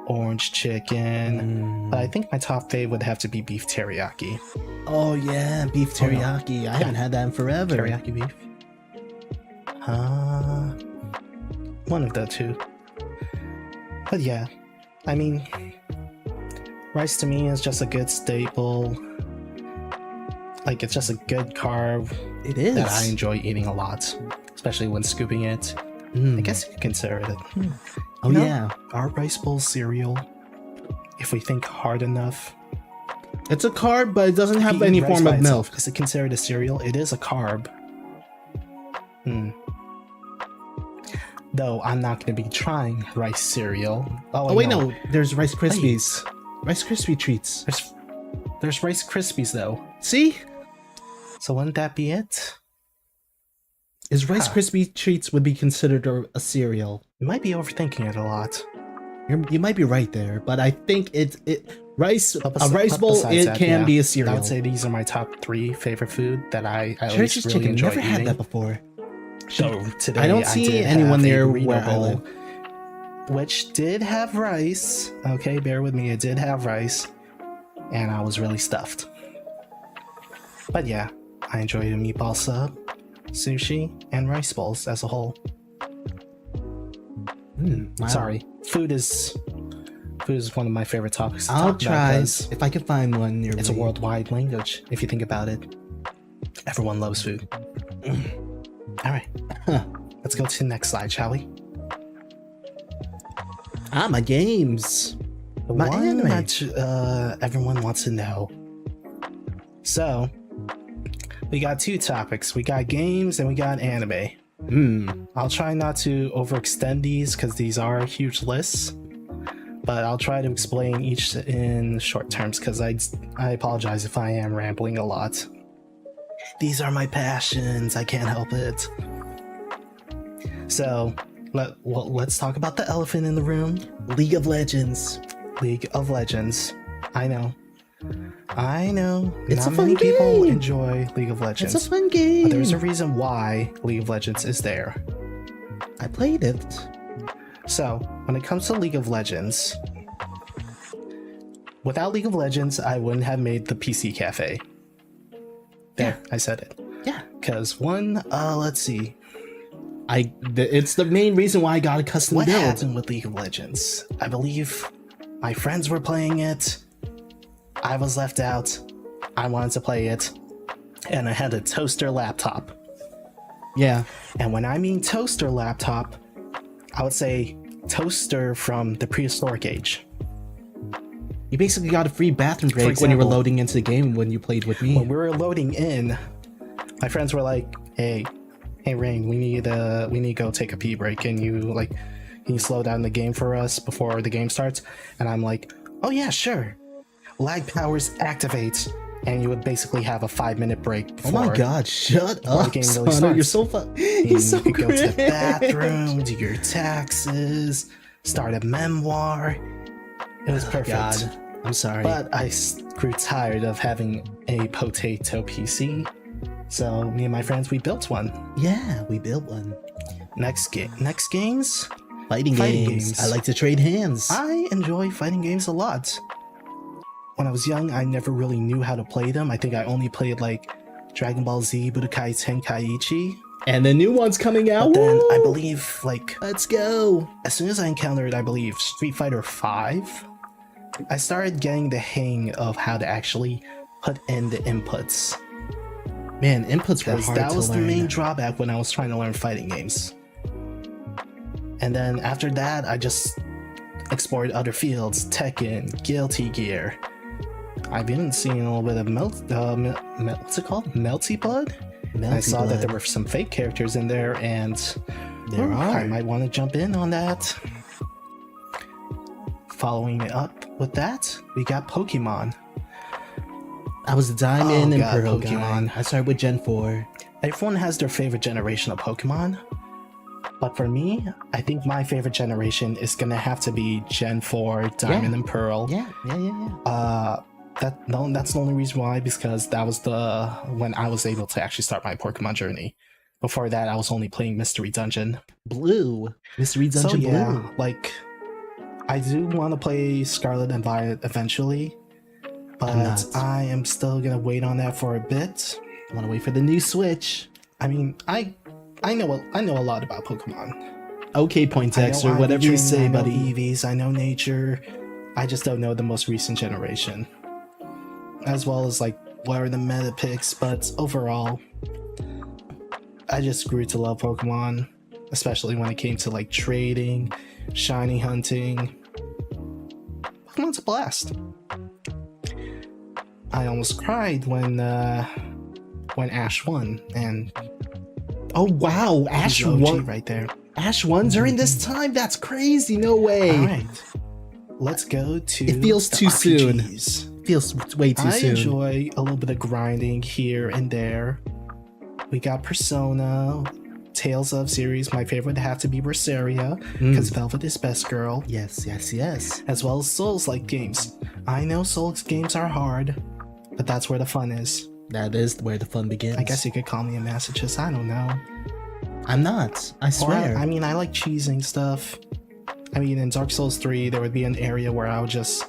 orange chicken. But I think my top fave would have to be beef teriyaki. Oh yeah, beef teriyaki. I haven't had that in forever. Teriyaki beef. One of the two. But yeah, I mean, rice to me is just a good staple. Like, it's just a good carb It is. that I enjoy eating a lot, especially when scooping it. I guess you could consider it. Oh yeah. Are rice bowls cereal? If we think hard enough. It's a carb, but it doesn't have If you any eat rice form by of itself, milk. is it considered a cereal? It is a carb. Though I'm not going to be trying rice cereal. Oh wait, no. There's Rice Krispies. Rice Krispie treats. There's Rice Krispies though. See? So wouldn't that be it? Is Rice Krispie treats would be considered a cereal? You might be overthinking it a lot. You might be right there, but I think a rice bowl Besides that, can yeah, be a cereal. I would say these are my top 3 favorite food that I at Church's least really chicken. enjoy Never eating. had that before. So today I don't see did anyone have a there burrito where I bowl, live. which did have rice. Okay, bear with me. It did have rice, and I was really stuffed. But yeah, I enjoyed a meatball sub, sushi, and rice bowls as a whole. Wow. Sorry, food is Food is one of my favorite topics to I'll talk about try 'cause if I can find one near it's a me. worldwide language, if you think about it. Everyone loves food. Alright, let's go to the next slide, shall we? My games. The My one anime. that everyone wants to know. So, we got two topics. We got games and we got anime. I'll try not to overextend these because these are huge lists, but I'll try to explain each in short terms because I apologize if I am rambling a lot. These are my passions. I can't help it. So, let's talk about the elephant in the room. League of Legends. League of Legends. I know. It's Not a fun many people game. enjoy League of Legends. It's a fun game. But there's a reason why League of Legends is there. I played it. So, when it comes to League of Legends, without League of Legends, I wouldn't have made the PC Cafe. There, I said it. Yeah. Because one, let's see. It's the main reason why I got a custom What build. happened with League of Legends? I believe my friends were playing it. I was left out. I wanted to play it. And I had a toaster laptop. Yeah. And when I mean toaster laptop, I would say toaster from the prehistoric age. You basically got a free bathroom For break when you were example, loading into the game when you played with me. When we were loading in, my friends were like, hey Rayn, we need to go take a pee break. Can you slow down the game for us before the game starts? And I'm like, oh yeah, sure. Lag powers activate, and you would basically have a 5-minute break Oh before. my god, shut before the up, game really Sono, starts. you're so fun. And You're so you could go to the great. bathroom, do your taxes, start a memoir. It was perfect. God, I'm sorry. But I grew tired of having a potato PC. So me and my friends, we built one. yeah, we built one. Next games. Fighting games. I like to trade hands. I enjoy fighting games a lot. When I was young, I never really knew how to play them. I think I only played like Dragon Ball Z, Budokai Tenkaichi. And the new one's coming out. But then I Woo! believe like Let's go. as soon as I encountered, I believe Street Fighter V, I started getting the hang of how to actually put in the inputs. Man, inputs were Because hard that to was learn. the main drawback when I was trying to learn fighting games. And then after that, I just explored other fields, Tekken, Guilty Gear. I've even seen a little bit of what's it called? Melty Blood? I saw that there were some fake characters in there, and There are. I might want to jump in on that. Following it up with that, we got Pokemon. I was a Diamond Oh, and God, Pearl Pokemon. guy. I started with Gen 4. Everyone has their favorite generation of Pokemon, but for me, I think my favorite generation is gonna have to be Gen 4, Diamond and Pearl. Yeah. That's the only reason why, because that was when I was able to actually start my Pokemon journey. Before that, I was only playing Mystery Dungeon. Blue. Mystery So Dungeon yeah, Blue. like I do want to play Scarlet and Violet eventually, but not. I am still gonna wait on that for a bit. I want to wait for the new Switch. I mean, I know a lot about Pokemon. Okay, I know Poindexter, whatever you Ivy say, Train, I know buddy. Eevees, I know Nature. I just don't know the most recent generation, as well as like what are the meta picks. But overall, I just grew to love Pokemon, especially when it came to like trading, shiny hunting. Pokemon's a blast. I almost cried when Ash won, and Oh wow, Ash he's OG won. right there. Ash won during this time. That's crazy. No way. All right, let's go to. It feels the too soon. RPGs. Feels way too I soon. enjoy a little bit of grinding here and there. We got Persona, Tales of series. My favorite would have to be Berseria, because Velvet is best girl, Yes. as well as Souls-like games. I know Souls games are hard, but that's where the fun is. That is where the fun begins. I guess you could call me a masochist. I don't know. I'm not. I Or, swear. I mean, I like cheesing stuff. I mean, in Dark Souls 3, there would be an area where I would just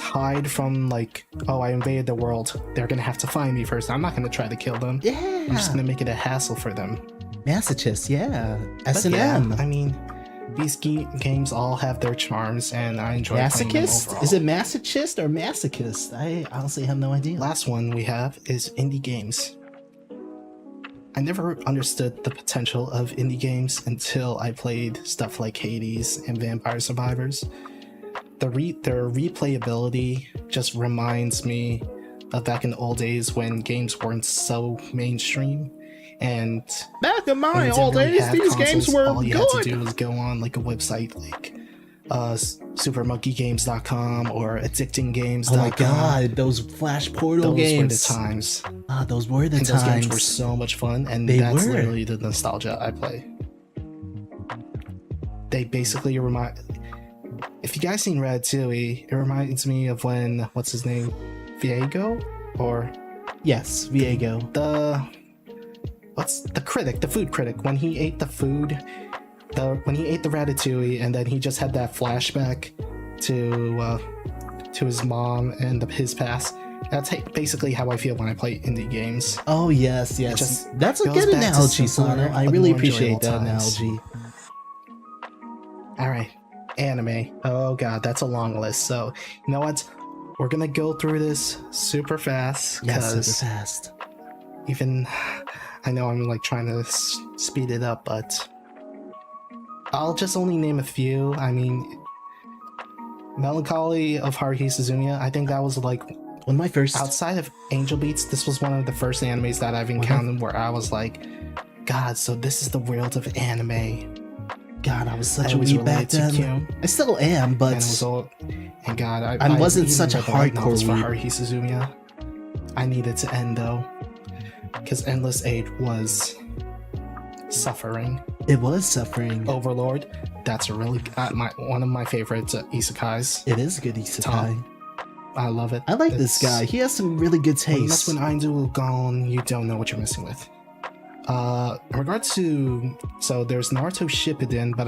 hide from, like, oh, I invaded the world. They're gonna have to find me first. I'm not gonna try to kill them. Yeah. I'm just gonna make it a hassle for them. Masochist. Yeah. But S&M. yeah, I mean, these games all have their charms, and I enjoy playing them Masochist? overall. Is it masochist or masochist? I honestly have no idea. Last one we have is indie games. I never understood the potential of indie games until I played stuff like Hades and Vampire Survivors. Their replayability just reminds me of back in the old days when games weren't so mainstream. And Back in when my you didn't old really days, have these consoles, games were all you had to good. do was go on like a website like supermonkeygames.com or addictinggames.com. Oh my god, those Flash Portal games. Those were the times. Ah, those were the And times. those games were so much fun, and They that's were. literally the nostalgia I play. They basically remind. If you guys seen Ratatouille, it reminds me of when what's his name, Viego, or Yes, Viego. what's the critic, the food critic, when he ate the food, when he ate the ratatouille, and then he just had that flashback to his mom and his past. That's basically how I feel when I play indie games. Oh yes, yes. just That's a goes good back to analogy, simpler, Sono. I but really more appreciate enjoyable that times. analogy. All right, anime. Oh god, that's a long list. So you know what? We're gonna go through this super fast Yes, because super fast. even I know I'm like trying to speed it up, but I'll just only name a few. I mean, Melancholy of Haruhi Suzumiya. I think that was like One of my first. outside of Angel Beats. This was one of the first animes that I've encountered where I was like, God, so this is the world of anime. God, I was such I a always weeb back related to then. Kyum. I still am, but And it was all, and God, I wasn't even such a read the light hardcore novels for weeb. Haruhi Suzumiya. I needed to end though, because Endless Eight was suffering. it was suffering. Overlord, that's a really one of my favorite isekais. It is a good isekai. I love it. I like this guy. He has some really good When you mess taste. with Aindu gone, you don't know what you're messing with. In regards to, so there's Naruto Shippuden, but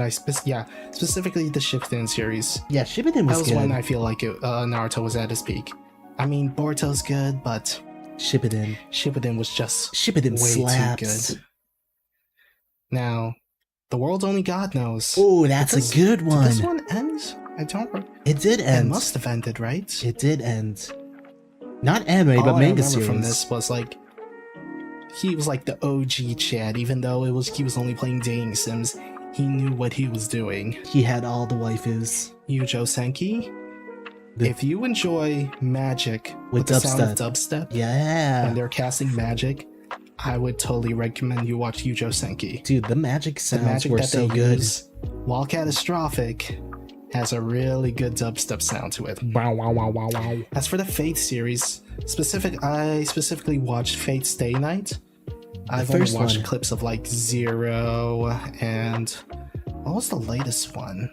specifically the Shippuden series. Yeah, Shippuden That was was good. when I feel like Naruto was at his peak. I mean, Boruto's good, but Shippuden. Shippuden was just Shippuden way slaps. too good. Now, the world only God knows. Oh, that's Did this- a good Did one. this one end? I don't. It did It end. must have ended, right? It did end. Not anime, All but I manga remember series. from this was like he was like the OG Chad, even though he was only playing dating sims. He knew what he was doing. He had all the waifus. Yujo Senki. The- If you enjoy magic With the sound of dubstep, Yeah. when they're casting magic, I would totally recommend you watch Yujo Senki. Dude, the magic The sounds magic were that so they good. use, while catastrophic, has a really good dubstep sound to it. Wow, wow, wow, wow, wow. As for the Fate series, I specifically watched Fate Stay Night. I've only first watched one. clips of like Zero and what was the latest one?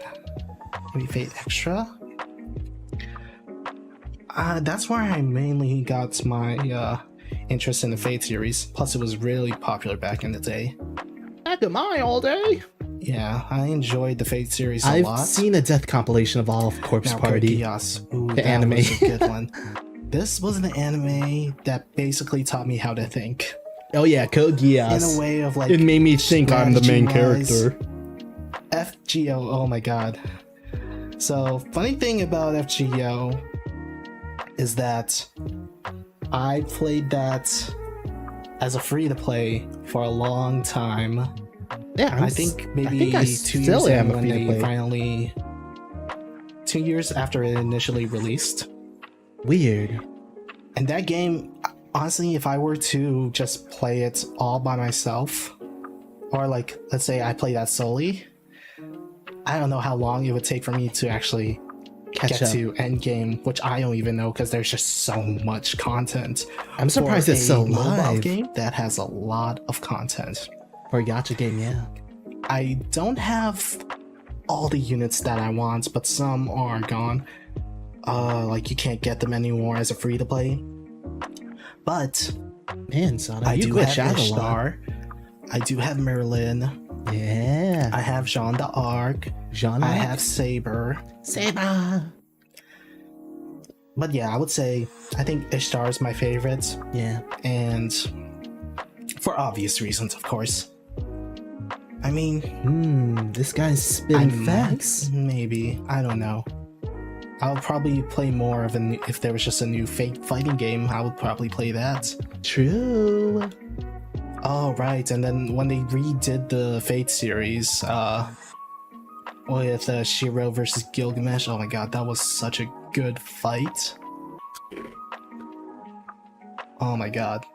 Maybe Fate Extra? That's where I mainly got my interest in the Fate series. Plus, it was really popular back in the day. Back in my all day. Yeah, I enjoyed the Fate series a I've lot. seen a death compilation of all of Corpse Now, Party. Code Geass. Ooh, The that anime. was a good one. This was an anime that basically taught me how to think. Oh yeah, Code Geass. In a way of like... It made me think I'm the main strategy-wise. character. FGO, oh my god. So, funny thing about FGO is that I played that as a free-to-play for a long time. Yeah, I think maybe think I 2 still years am a in when they free-to-play. finally... 2 years after it initially released. Weird. And that game, honestly, if I were to just play it all by myself, or like, let's say I play that solely, I don't know how long it would take for me to actually Catch get up. to end game, which I don't even know because there's just so much content. I'm surprised For it's so a mobile live. game that has a lot of content. For a gacha game, yeah. I don't have all the units that I want, but some are gone. Like you can't get them anymore as a free to play. But Man, Sono, I you do glitch have out a lot. Ishtar. I do have Merlin. Yeah. I have Jean d'Arc. Genre? I have Saber. Saber. But yeah, I would say I think Ishtar is my favorite, Yeah. and for obvious reasons, of course. I mean, This guy's I spitting might, facts. maybe. I don't know. I'll probably play more of if there was just a new Fate fighting game, I would probably play that. True. Oh, right. And then when they redid the Fate series, with Shiro versus Gilgamesh, oh my god, that was such a good fight. Oh my god.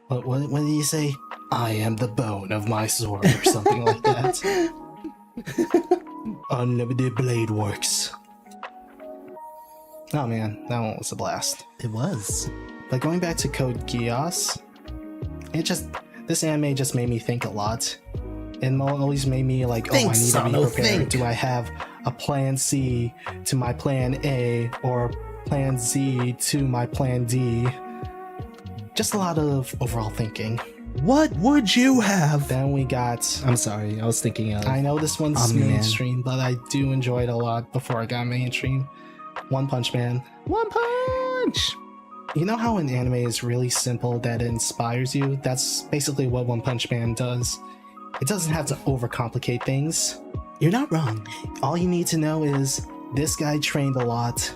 What did he say? I am the bone of my sword, or something like that. Unlimited blade works. Oh man, that one was a blast. It was. But going back to Code Geass, this anime just made me think a lot. It always made me like, Think, I need Sono, to be prepared. think. Do I have a plan C to my plan A, or plan Z to my plan D? Just a lot of overall thinking. What would you have? Then we got... I'm sorry, I was thinking of. I know this one's Man. mainstream, but I do enjoy it a lot before I got mainstream. One Punch Man. One Punch! You know how an anime is really simple that it inspires you? That's basically what One Punch Man does. It doesn't have to overcomplicate things. You're not wrong. All you need to know is this guy trained a lot,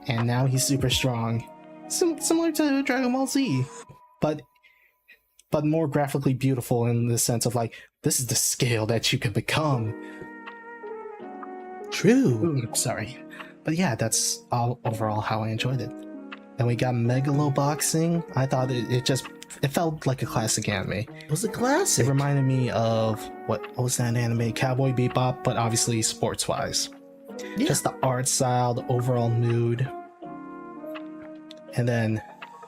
and now he's super strong. Similar to Dragon Ball Z, but more graphically beautiful in the sense of like, this is the scale that you can become. True. Ooh, sorry. But yeah, that's all overall how I enjoyed it. Then we got Megaloboxing. I thought it felt like a classic anime. It was a It classic. reminded me of what was that anime? Cowboy Bebop, but obviously sports-wise. Yeah. Just the art style, the overall mood. And then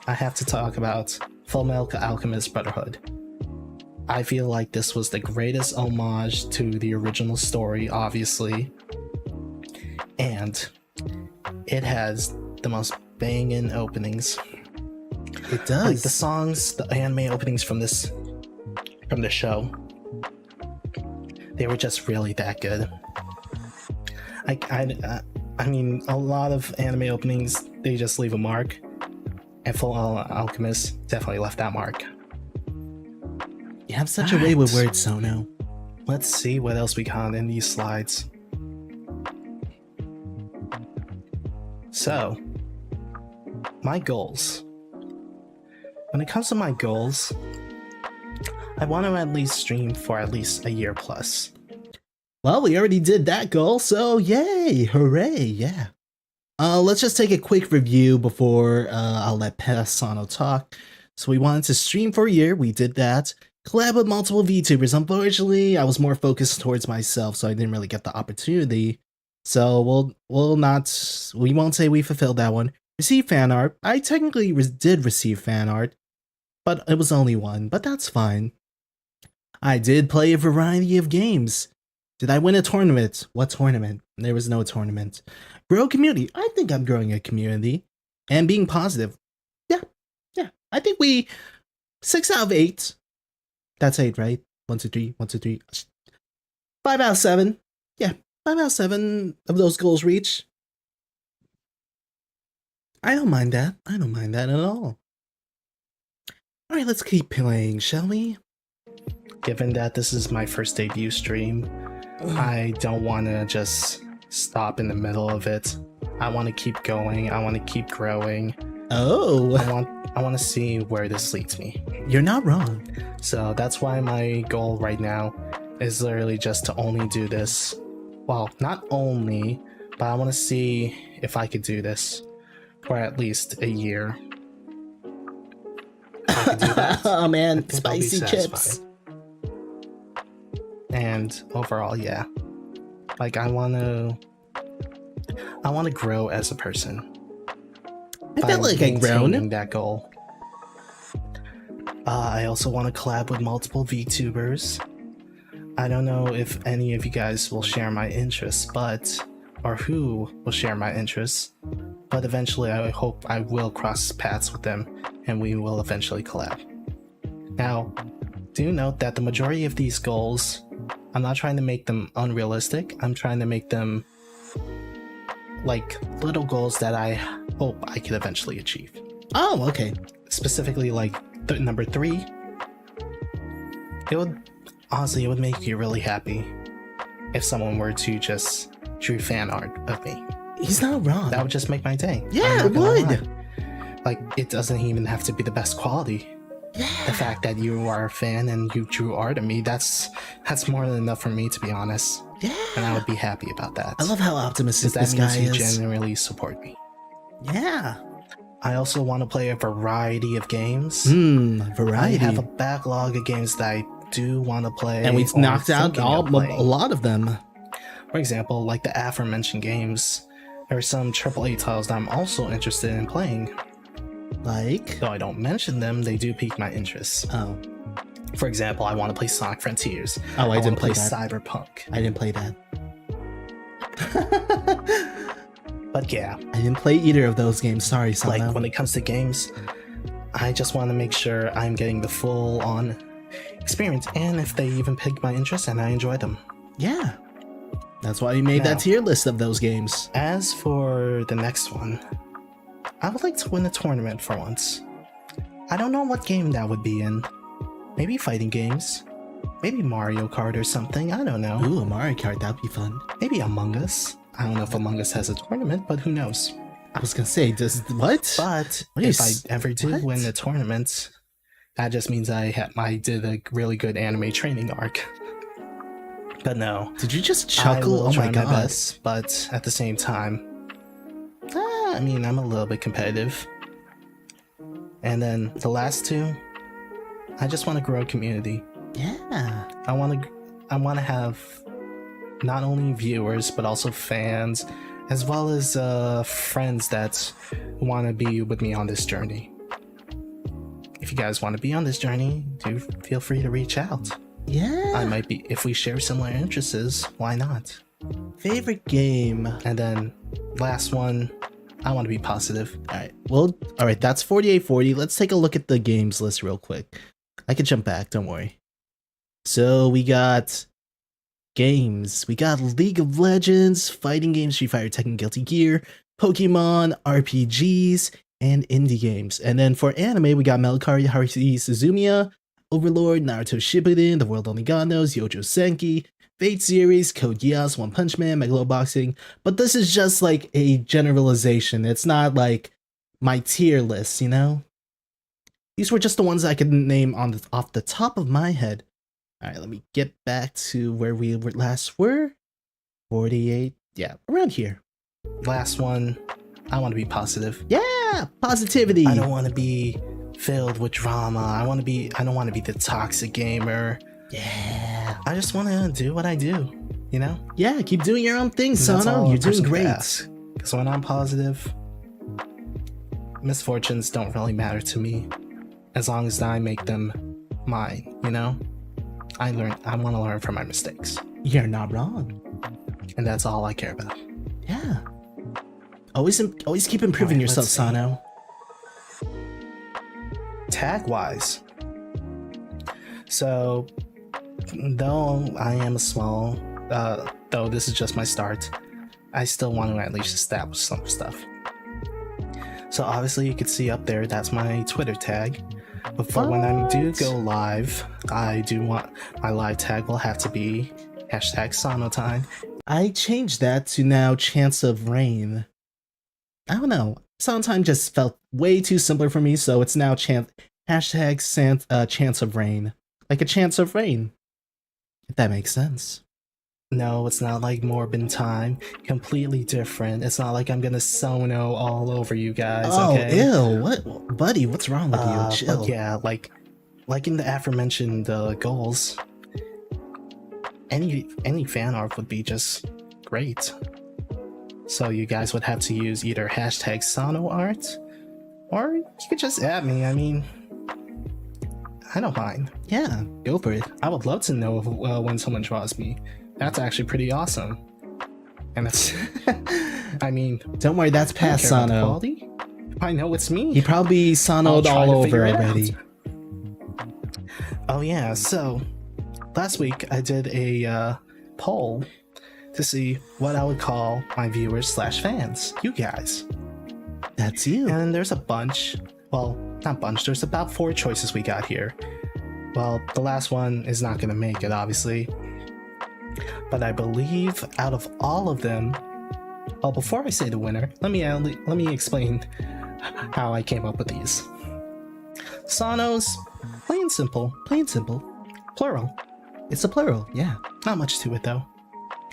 I have to talk about Fullmetal Alchemist Brotherhood. I feel like this was the greatest homage to the original story, obviously. And it has the most banging openings. It does. Like the songs, the anime openings from the show, they were just really that good. I mean, a lot of anime openings, they just leave a mark, and Full Alchemist definitely left that mark. You have such a way with words, Sono. Let's see what else we got in these slides. So, my goals. When it comes to my goals, I want to at least stream for at least a year plus. Well, we already did that goal, so yay! Hooray! Yeah. Let's just take a quick review before I'll let Sono talk. So we wanted to stream for a year. We did that. Collab with multiple VTubers. Unfortunately, I was more focused towards myself, so I didn't really get the opportunity. So we won't say we fulfilled that one. Receive fan art. I technically did receive fan art, but it was only one. But that's fine. I did play a variety of games. Did I win a tournament? What tournament? There was no tournament. Grow community. I think I'm growing a community. And being positive. Yeah. I think 6 out of 8. That's 8, right? 1, 2, 3, 1, 2, 3. 5 out of 7. Yeah, 5 out of 7 of those goals reached. I don't mind that. I don't mind that at all. Alright, let's keep playing, shall we? Given that this is my first debut stream, I don't want to just stop in the middle of it. I want to keep going. I want to keep growing. Oh, I want to see where this leads me. you're not wrong. So that's why my goal right now is literally just to only do this. Well, not only, but I want to see if I could do this for at least a year. If I could do that, Oh I man, think I'll be spicy chips. satisfied. And overall, yeah. Like I want to grow as a person. I by felt like I grown. maintaining that goal. I also want to collab with multiple VTubers. I don't know if any of you guys will share my interests, or who will share my interests, but eventually I hope I will cross paths with them and we will eventually collab. Now, do note that the majority of these goals, I'm not trying to make them unrealistic. I'm trying to make them like little goals that I hope I could eventually achieve. Oh, okay. Specifically, like number 3 it would honestly, it would make you really happy if someone were to just drew fan art of me. He's not wrong. That would just make my day. Yeah, it I'm not gonna would. lie. Like, it doesn't even have to be the best quality. Yeah. The fact that you are a fan and you drew art of me, that's more than enough for me, to be honest. Yeah. And I would be happy about that. I love how optimistic because this that guy means you is. genuinely support me. Yeah. I also want to play a variety of games. Variety. I have a backlog of games that I do want to play. And we've or knocked out thinking of a playing. lot of them. For example, like the aforementioned games, there are some AAA titles that I'm also interested in playing. Like? Though I don't mention them, they do pique my interest. Oh. For example, I want to play Sonic Frontiers. Oh, I didn't wanna play that. Cyberpunk. I didn't play that. But yeah, I didn't play either of those games. Sorry, Sono. like when it comes to games, I just want to make sure I'm getting the full-on experience, and if they even pique my interest and I enjoy them. Yeah. That's why we made Now- that tier list of those games. As for the next one, I would like to win a tournament for once. I don't know what game that would be in. Maybe fighting games. Maybe Mario Kart or something, I don't know. Ooh, a Mario Kart, that'd be fun. Maybe Among Us. I don't know if Among Us has a tournament, but who knows. I was gonna say, does what? But What are you if I s- ever do what? win the tournament, that just means I did a really good anime training arc. But no, Did you just I chuckle? will Oh try my god. best, but at the same time, I mean, I'm a little bit competitive. And then the last two, I just want to grow a community. Yeah. I want to have not only viewers but also fans, as well as friends that want to be with me on this journey. If you guys want to be on this journey, do feel free to reach out. Yeah. I might be, if we share similar interests, why not? Favorite game. And then last one, I want to be positive. Alright. Well, alright, that's 4840. Let's take a look at the games list real quick. I can jump back, don't worry. So we got games. We got League of Legends, fighting games, Street Fighter, Tekken, Guilty Gear, Pokemon, RPGs, and indie games. And then for anime, we got Melancholy Haruhi Suzumiya, Overlord, Naruto Shippuden, The World Only God Knows, Yojo Senki, Fate series, Code Geass, One Punch Man, Megaloboxing. But this is just like a generalization. It's not like my tier list, you know? These were just the ones I could name off the top of my head. Alright, let me get back to where we last were. 48, yeah, around here. Last one, I want to be positive. Yeah, positivity. I don't want to be filled with drama. I don't want to be the toxic gamer. Yeah. I just want to do what I do, you know? Yeah, keep doing your own thing, And that's Sono. all You're a doing person could great. ask. Because when I'm positive, misfortunes don't really matter to me, as long as I make them mine, you know? I want to learn from my mistakes. You're not wrong. And that's all I care about. Yeah. Always keep improving Alright, yourself, let's see. Sono. Tag-wise. So, though I am small, though this is just my start, I still want to at least establish some stuff. So obviously you can see up there, that's my Twitter tag. But for when I do What? go live, I do want my live tag will have to be #SonoTime. I changed that to now Chance of Rain. I don't know. Sometime just felt way too simpler for me, so it's now Chance of Rain. Like a chance of rain. If that makes sense. No, it's not like Morbin Time. Completely different. It's not like I'm gonna Sono all over you guys, Oh, okay? ew. What? Buddy, what's wrong with you? Chill. But yeah, like in the aforementioned goals, any fan art would be just great. So you guys would have to use either #SonoArt, or you could just add me. I mean, I don't mind. Yeah, go for it. I would love to know if, when someone draws me. That's actually pretty awesome. And that's, I mean, Don't worry, that's I don't past care about the Sono. quality. I know it's me. He probably I'll sonoed try all to figure over it already. out. Oh yeah, so last week I did a poll to see what I would call my viewers / fans, you guys. That's you. And there's a bunch, well, not bunch, there's about 4 choices we got here. well, the last one is not gonna make it, obviously. But I believe out of all of them, well, before I say the winner, let me explain how I came up with these. Sono's plain simple, plural. It's a plural, yeah. Not much to it though.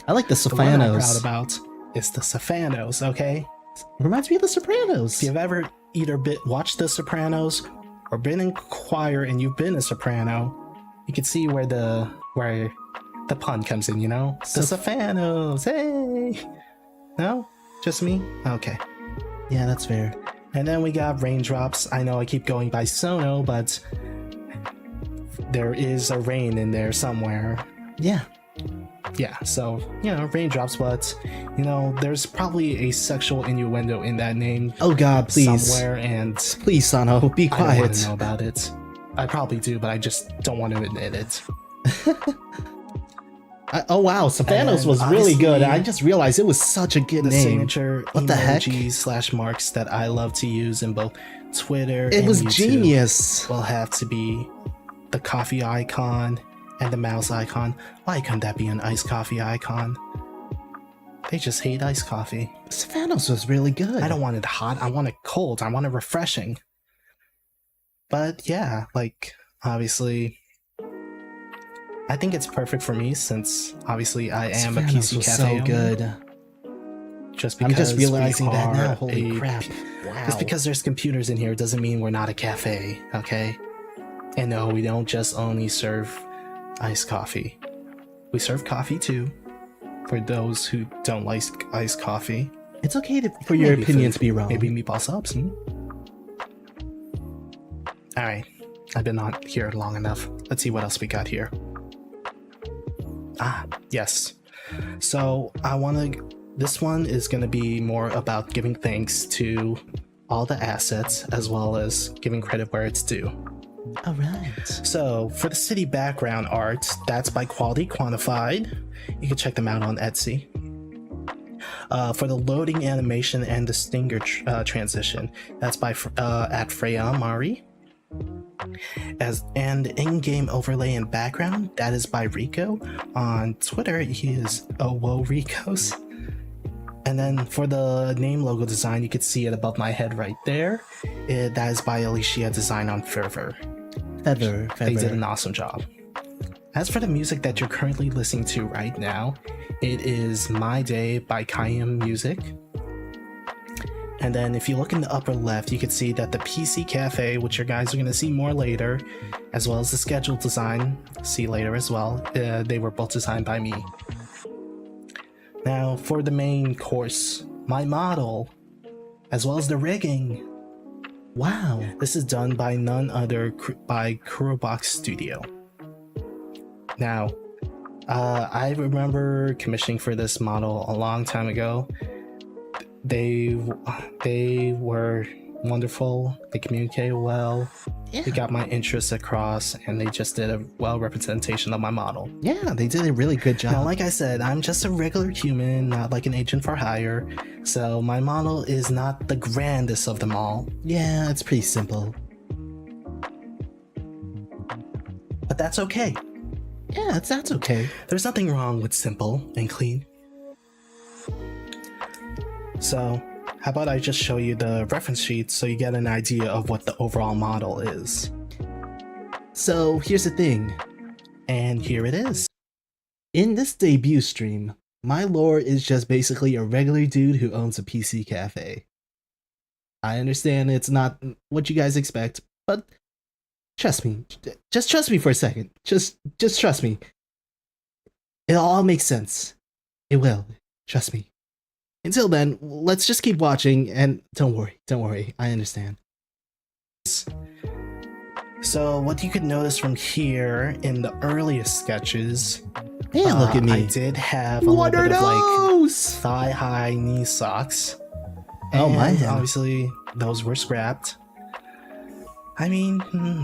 I like the The one I'm proud Sofanos. about is the Sofanos, okay? Reminds me of the Sopranos. If you've ever either watched The Sopranos or been in choir and you've been a soprano, you can see where the pun comes in, you know? The Sofanos, hey! No? Just me? Okay. Yeah, that's fair. And then we got Raindrops. I know I keep going by Sono, but there is a rain in there somewhere. Yeah. Yeah, so, you know, Raindrops, but, you know, there's probably a sexual innuendo in that name. Oh god, please. Somewhere, and Please, Sono, be I don't quiet. want to know about it. I probably do, but I just don't want to admit it. Oh wow, Sofanos And was really good. obviously, I just realized it was such a good The name. signature What the heck? emojis / marks that I love to use in both Twitter It and was YouTube genius. will have to be the coffee icon and the mouse icon. Why couldn't that be an iced coffee icon? They just hate iced coffee. Sofanos was really good. I don't want it hot. I want it cold. I want it refreshing. But yeah, like, obviously, I think it's perfect for me since obviously I am a Sofanos PC was cafe so owner. good. Just I'm because just realizing we that now. are Holy a- crap. Wow. Just because there's computers in here doesn't mean we're not a cafe, okay? And no, we don't just only serve iced coffee. We serve coffee too, for those who don't like iced coffee. It's okay for your Maybe opinion food. to be wrong. Maybe meatball subs. Alright, I've been on here long enough. Let's see what else we got here. Ah, yes. So this one is going to be more about giving thanks to all the assets as well as giving credit where it's due. Alright. So for the city background art, that's by Quality Quantified. You can check them out on Etsy. For the loading animation and the stinger transition, that's by at Freya Mari. And in-game overlay and background, that is by Rico. On Twitter, he is Ricos. And then for the name logo design, you can see it above my head right there. That is by Alicia Design on Fervor. Feather. They did an awesome job. As for the music that you're currently listening to right now, it is My Day by Kayam Music. And then if you look in the upper left, you can see that the PC Cafe, which you guys are going to see more later, as well as the schedule design, see later as well, they were both designed by me. Now, for the main course, my model, as well as the rigging, Wow. this is done by none other by Kurobox Studio. Now, I remember commissioning for this model a long time ago. They were wonderful. They communicated well. Yeah. They got my interests across, and they just did a well representation of my model. Yeah, they did a really good job. Now, like I said, I'm just a regular human, not like an agent for hire. So my model is not the grandest of them all. Yeah, it's pretty simple. But that's okay. Yeah, that's okay. There's nothing wrong with simple and clean. So, how about I just show you the reference sheet so you get an idea of what the overall model is. So, here's the thing. And here it is. In this debut stream, my lore is just basically a regular dude who owns a PC cafe. I understand it's not what you guys expect, but trust me. Just trust me for a second. Just trust me. It'll all make sense. It will. Trust me. Until then, let's just keep watching and don't worry. I understand. So, what you could notice from here in the earliest sketches, Man, look at me. I did have a What little are bit of like those? thigh-high knee socks. Oh, And man. obviously, those were scrapped. I mean,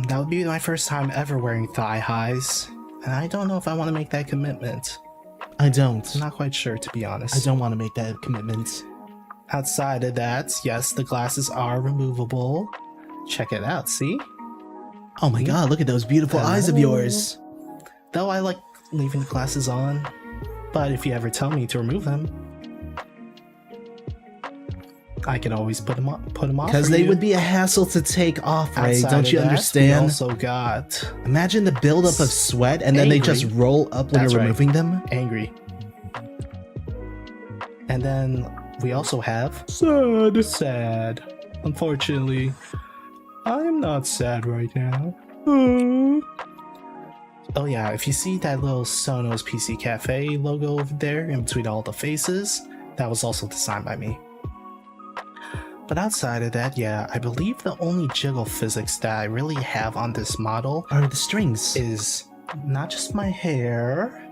that would be my first time ever wearing thigh-highs, and I don't know if I want to make that commitment. I don't. I'm not quite sure, to be honest. I don't want to make that commitment. Outside of that, yes, the glasses are removable. Check it out, see? Oh my god, look at those beautiful eyes of Hello? yours. Though I like leaving the glasses on, but if you ever tell me to remove them, I can always put them off. Because they would be a hassle to take off, Ray. Outside Don't of you that, understand? We also got Imagine the buildup of sweat and then they Angry. just roll up when That's you're right. removing them. angry. And then we also have sad. Unfortunately, I'm not sad right now. Oh yeah, if you see that little Sono's PC Cafe logo over there in between all the faces, that was also designed by me. But outside of that, yeah, I believe the only jiggle physics that I really have on this model Are the strings. is not just my hair,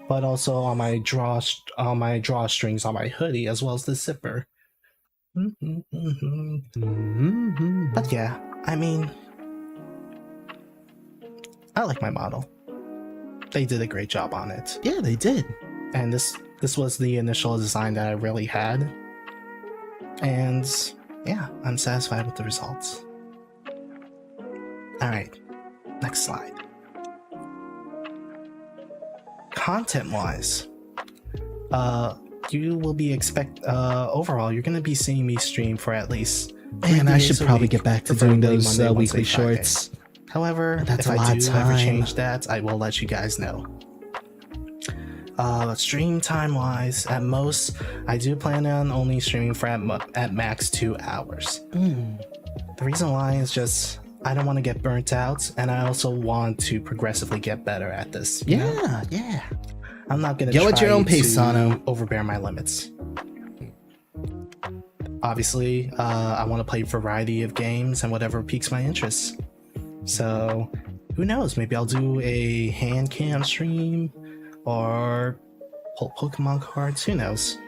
but also on my drawstrings on my hoodie, as well as the zipper. But yeah, I mean, I like my model. They did a great job on it, Yeah, they did. and this was the initial design that I really had, and yeah, I'm satisfied with the results. All right, next slide. Content-wise, you will be overall, you're going to be seeing me stream for at least 3 And I days should a probably week, get back to doing preferably those Monday, weekly Wednesday, Friday. shorts. However, That's if a lot I of do ever time. change that, I will let you guys know. Stream time wise, at most, I do plan on only streaming for at max 2 hours. The reason why is just I don't want to get burnt out, and I also want to progressively get better at this. you know? Yeah, yeah. I'm not gonna Go at your try own pace, to Sono. overbear my limits. Obviously, I want to play a variety of games and whatever piques my interest. So, who knows? Maybe I'll do a hand cam stream or pull Pokemon cards. Who knows?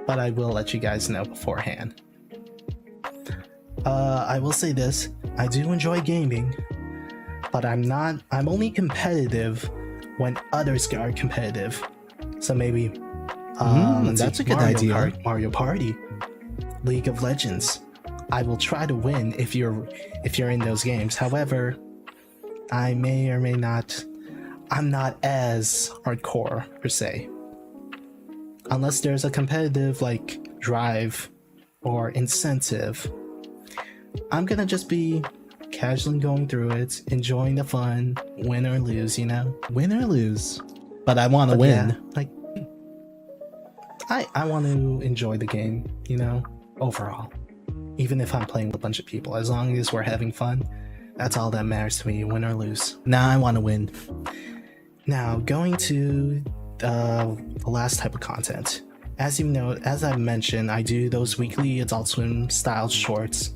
But I will let you guys know beforehand. I will say this: I do enjoy gaming, but I'm only competitive when others are competitive. So maybe let's that's see, a good Mario idea. Mario Party, League of Legends. I will try to win if you're in those games. However, I may or may not. I'm not as hardcore per se, unless there's a competitive like drive or incentive. I'm gonna just be casually going through it, enjoying the fun, win or lose, you know. Win or lose. But I want to But win. yeah, like I want to enjoy the game, you know, overall. Even if I'm playing with a bunch of people, as long as we're having fun, that's all that matters to me, win or lose. Nah, I want to win. Now, going to the last type of content. As you know, as I've mentioned, I do those weekly Adult Swim style shorts,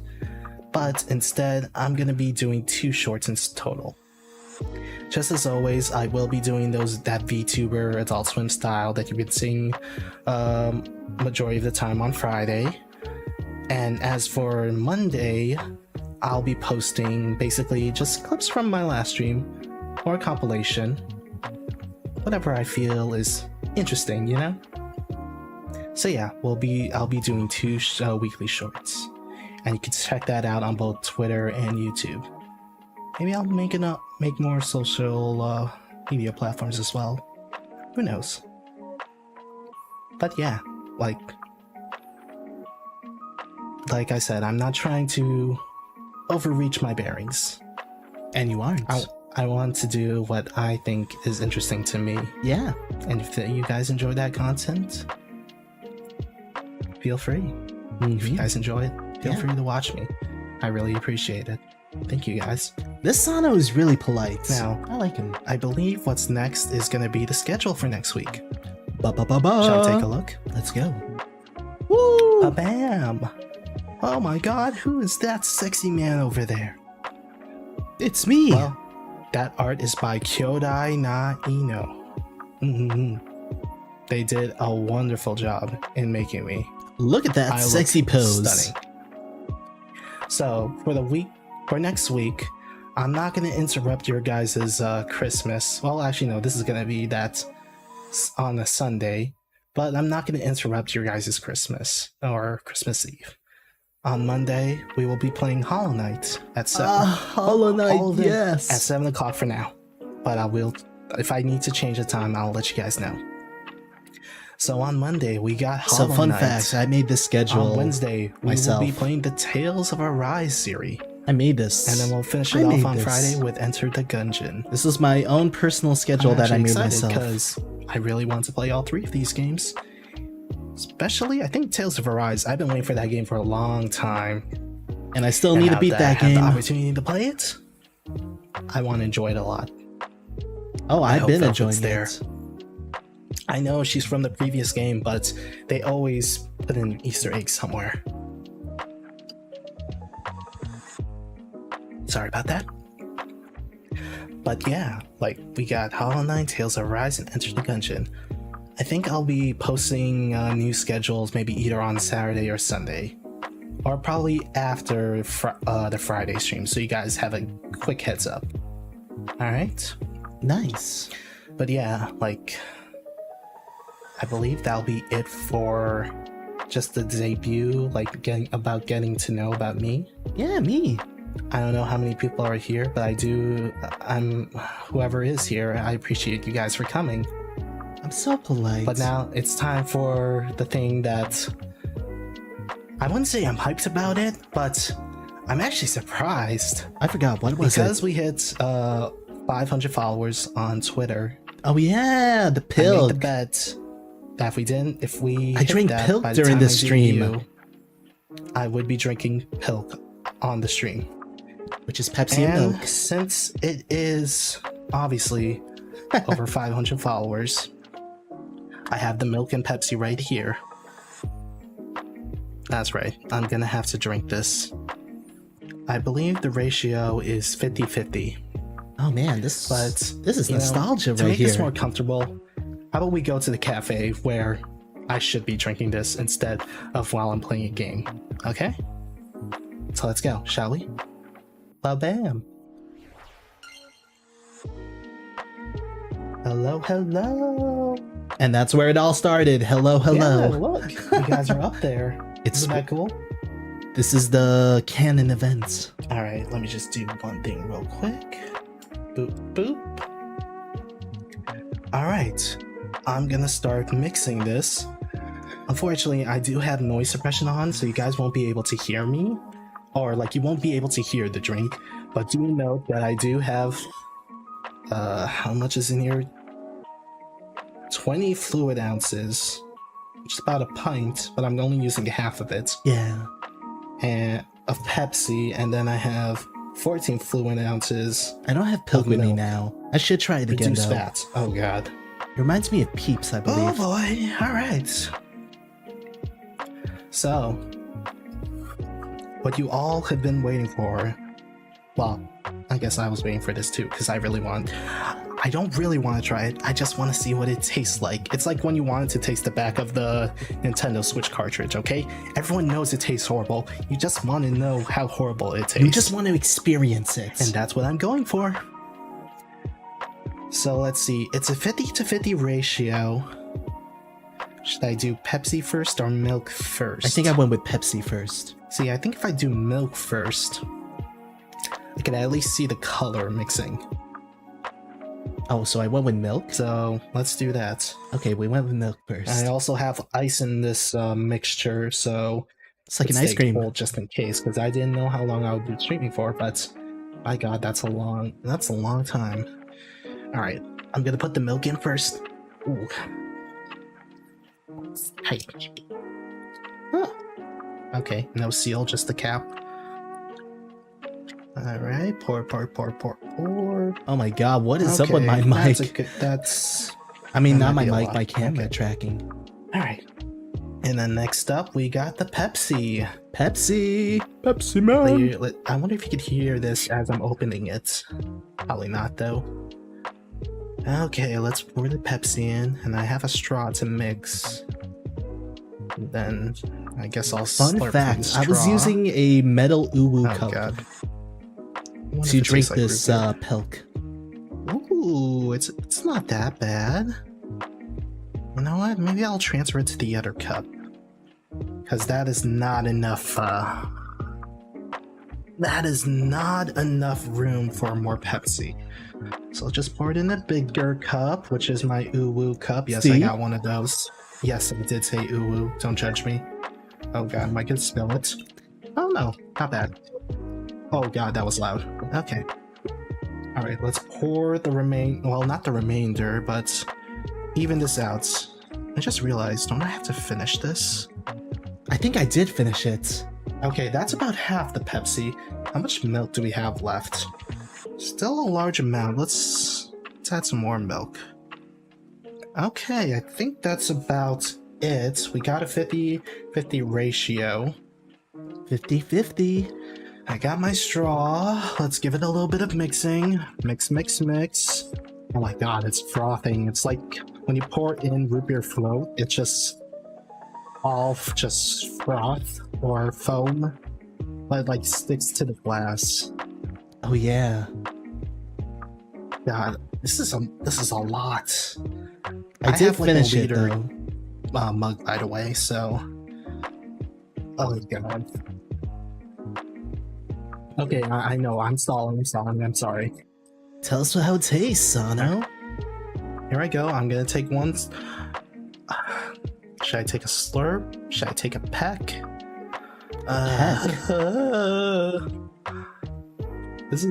but instead, I'm gonna be doing 2 shorts in total. Just as always, I will be doing that VTuber Adult Swim style that you've been seeing majority of the time on Friday. And as for Monday, I'll be posting basically just clips from my last stream or a compilation, whatever I feel is interesting, you know. So yeah, I'll be doing 2 weekly shorts, and you can check that out on both Twitter and YouTube. Maybe I'll make more social media platforms as well. Who knows? But yeah, like I said, I'm not trying to overreach my bearings. And you aren't. I want to do what I think is interesting to me. Yeah. And if you guys enjoy that content, feel free. If you guys enjoy it, feel Yeah. free to watch me. I really appreciate it. Thank you guys. This Sono is really polite. Now, I like him. I believe what's next is going to be the schedule for next week. Ba-ba-ba-ba. Shall we take a look? Let's go. Woo! Bam! Oh my god, who is that sexy man over there? It's me. Well, that art is by Kyodai na Ino. They did a wonderful job in making me. Look at that I look sexy pose. Stunning. So for next week, I'm not going to interrupt your guys' Christmas. Well, actually, no, this is going to be that on a Sunday, but I'm not going to interrupt your guys' Christmas or Christmas Eve. On Monday, we will be playing Hollow Knight at 7. Hollow Knight, all of it yes. At 7 o'clock for now. But I will, if I need to change the time, I'll let you guys know. So on Monday, we got Hollow So fun Knight. fact, I made this schedule On Wednesday, we myself. will be playing the Tales of Arise series. I made this. And then we'll finish it off on Friday with Enter the Gungeon. This is my own personal schedule that I made myself. Because I really want to play all 3 of these games. Especially, I think Tales of Arise. I've been waiting for that game for a long time. And I still need to beat that game. I have the opportunity to play it. I want to enjoy it a lot. Oh, I've been enjoying there. it. I know she's from the previous game, but they always put an Easter egg somewhere. Sorry about that. But yeah, like we got Hollow Knight, Tales of Arise, and Enter the Gungeon. I think I'll be posting new schedules maybe either on Saturday or Sunday. Or probably after the Friday stream, so you guys have a quick heads up. Alright? Nice. But yeah, like, I believe that'll be it for just the debut, like getting to know about me. Yeah, me. I don't know how many people are here, but whoever is here, I appreciate you guys for coming. I'm so polite. But now it's time for the thing that I wouldn't say I'm hyped about it, but I'm actually surprised. I forgot, what was it? Because we hit 500 followers on Twitter. Oh yeah, the I pill. made the bet that if we I drank Pilk during the stream. I would be drinking Pilk on the stream. Which is Pepsi and milk. Since it is obviously over 500 followers, I have the milk and Pepsi right here. That's right, I'm gonna have to drink this. I believe the ratio is 50-50. Oh man, this is nostalgia right here. To make here. this more comfortable, how about we go to the cafe where I should be drinking this instead of while I'm playing a game, okay? So let's go, shall we? Ba-bam! Hello, hello! And that's where it all started. Hello, hello. Yeah, look, you guys are up there. Isn't that cool? This is the canon event. Alright, let me just do one thing real quick. Boop, boop. Alright, I'm gonna start mixing this. Unfortunately, I do have noise suppression on, so you guys won't be able to hear me. Or, like, you won't be able to hear the drink. But do note that I do have... how much is in here? 20 fluid ounces. Which is about a pint, but I'm only using half of it. Yeah. And of Pepsi, and then I have 14 fluid ounces. I don't have Pilk with me now. I should try it again, Reduced though. fat. Oh god. It reminds me of Peeps, I believe. Oh boy. Alright. So, what you all have been waiting for, well, I guess I was waiting for this too, because I don't really want to try it, I just want to see what it tastes like. It's like when you wanted to taste the back of the Nintendo Switch cartridge, okay? Everyone knows it tastes horrible, you just want to know how horrible it tastes. You just want to experience it. And that's what I'm going for. So let's see, it's a 50-50 ratio. Should I do Pepsi first or milk first? I think I went with Pepsi first. See, I think if I do milk first, I can at least see the color mixing. Oh, so I went with milk? So let's do that. Okay, we went with milk first. I also have ice in this mixture, so it's like an ice cream. Cold just in case, because I didn't know how long I would be streaming for, but my god, that's a long time. Alright, I'm gonna put the milk in first. Ooh. Hey. Huh. Okay, no seal, just the cap. Alright, pour. Oh my god, what is up with my mic? I mean, not my mic, my camera tracking. Alright. And then next up, we got the Pepsi. Pepsi man. I wonder if you could hear this as I'm opening it. Probably not, though. Okay, let's pour the Pepsi in, and I have a straw to mix. And then I guess I'll Fun slurp fact, from the straw. I was using a metal uwu Oh cup god. to drink this Pilk. Ooh, it's not that bad. You know what? Maybe I'll transfer it to the other cup. because that is not enough. That is not enough room for more Pepsi. So I'll just pour it in a bigger cup, which is my uwu cup. Yes, I See? got one of those. Yes, I did say uwu. Don't judge me. Oh god, I can smell it. Oh no, not bad. Oh god, that was loud. Okay. Alright, let's pour the well, not the remainder, but even this out. I just realized, don't I have to finish this? I think I did finish it. Okay, that's about half the Pepsi. How much milk do we have left? Still a large amount. Let's add some more milk. Okay, I think that's about it. We got a 50-50 ratio. 50-50. I got my straw. Let's give it a little bit of mixing. Mix, mix, mix. Oh my god, it's frothing. It's like when you pour in root beer float, it's just all just froth or foam that like sticks to the glass. Oh yeah. God, this is a lot. I did have, like, a finish it liter, though. mug by the way, so oh god. Okay, I know, I'm stalling, I'm sorry. Tell us how it tastes, Sono. Here I go, I'm gonna take one. Should I take a slurp? Should I take a peck? This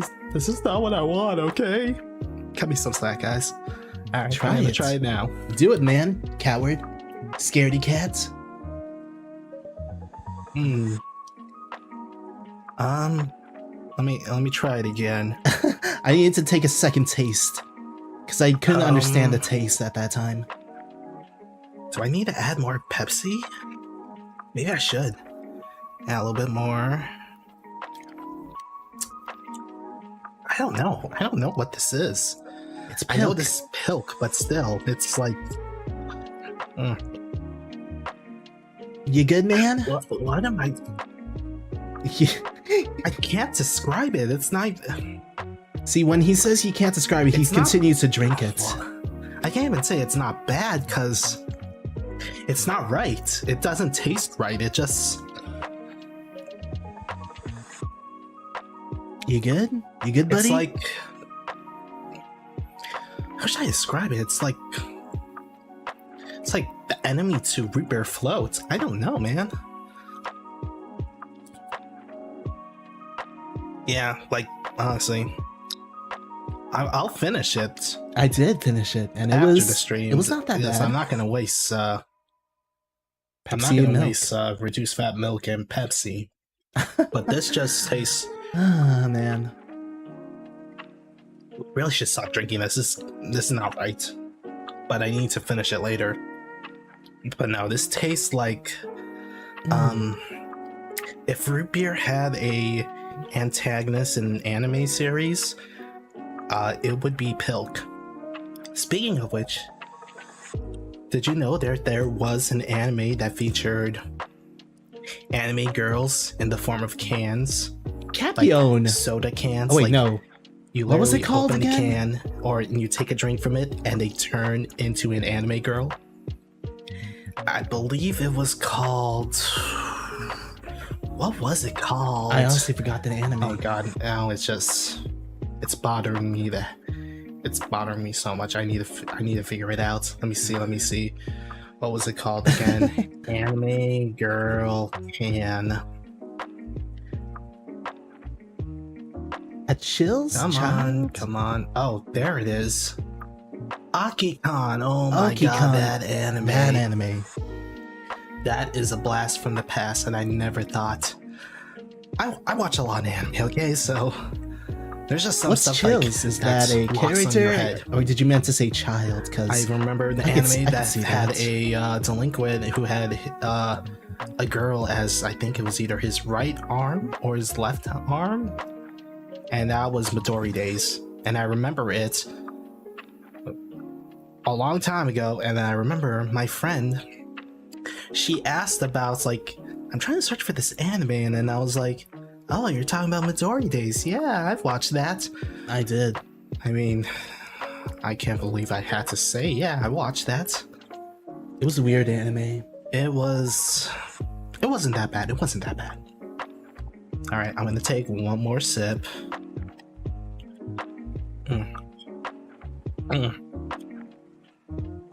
is not what I want, okay? Cut me some slack, guys. Alright, Try I'm gonna it. try it now. Do it, man. Coward. Scaredy cat. Let me try it again. I needed to take a second taste. Because I couldn't understand the taste at that time. Do I need to add more Pepsi? Maybe I should. Add a little bit more. I don't know. I don't know what this is. It's I know milk. this is pilk, but still, it's like... You good, man? What am I... I can't describe it. It's not... See, when he says he can't describe it, he It's not- continues to drink it. I can't even say it's not bad, because... It's not right. It doesn't taste right. It just... You good? You good, buddy? It's like... How should I describe it? It's like the enemy to root beer floats. I don't know, man. Yeah, like, honestly. I'll finish it I did finish it, and it after was the stream. It was not that Yes, bad. I'm not gonna waste I'm not Pepsi and gonna milk. waste reduced fat milk and Pepsi. But this just tastes... Ah, man. Really should stop drinking this. This is not right. But I need to finish it later. But no, this tastes like if root beer had a antagonist in an anime series, it would be Pilk. Speaking of which, did you know there was an anime that featured anime girls in the form of cans? Capione. Like soda cans. Oh wait, like, no. You What was it literally called open again? the can, or you take a drink from it, and they turn into an anime girl. I believe it was called... What was it called? I honestly forgot the anime. Oh god, now it's bothering me. It's bothering me so much. I need to figure it out. Let me see. What was it called again? Anime girl can. A chills? Come on. Oh, there it is. Akikon. Oh my Akikon. god, that anime. Bad anime. That is a blast from the past, and I never thought. I watch a lot of anime, okay? So there's just some What's stuff chills? like Is that a walks on your character? head. Or did you meant to say child? Because I remember the I could anime that see had that. a delinquent who had a girl as, I think it was either his right arm or his left arm, and that was Midori Days. And I remember it a long time ago, and I remember my friend, she asked about, like, I'm trying to search for this anime, and then I was like, oh, you're talking about Midori Days. Yeah, I've watched that. I did. I mean, I can't believe I had to say, yeah, I watched that. It was a weird anime. It was It wasn't that bad. It wasn't that bad. All right, I'm gonna take one more sip.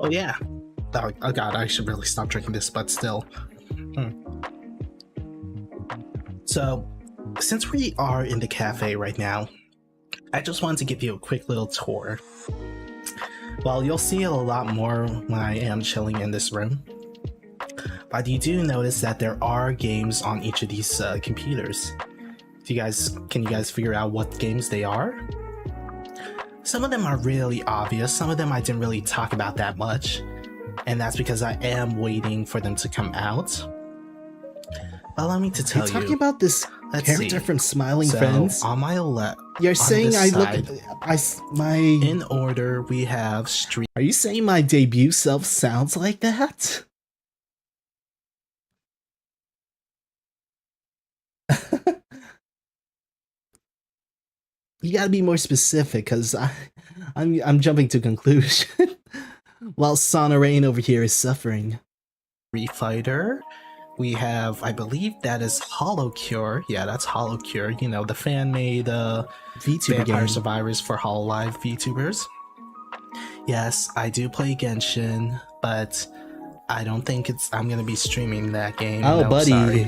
Oh yeah. Oh god, I should really stop drinking this, but still. So, since we are in the cafe right now, I just wanted to give you a quick little tour. Well, you'll see a lot more when I am chilling in this room. But you do notice that there are games on each of these computers. Can you guys figure out what games they are? Some of them are really obvious, some of them I didn't really talk about that much, and that's because I am waiting for them to come out. But allow me to tell you. You're talking about this character from Smiling Friends? On my left, You're saying in order, we have Street. Are you saying my debut self sounds like that? You gotta be more specific, cause I'm jumping to conclusion, while Sono Rayn over here is suffering. Street Fighter. We have, I believe that is Hollow Cure. Yeah, that's Hollow Cure. You know, the fan-made VTuber Vampire game. Survivors for Hololive VTubers. Yes, I do play Genshin, but I don't think I'm gonna be streaming that game. Oh, no, buddy. Sorry.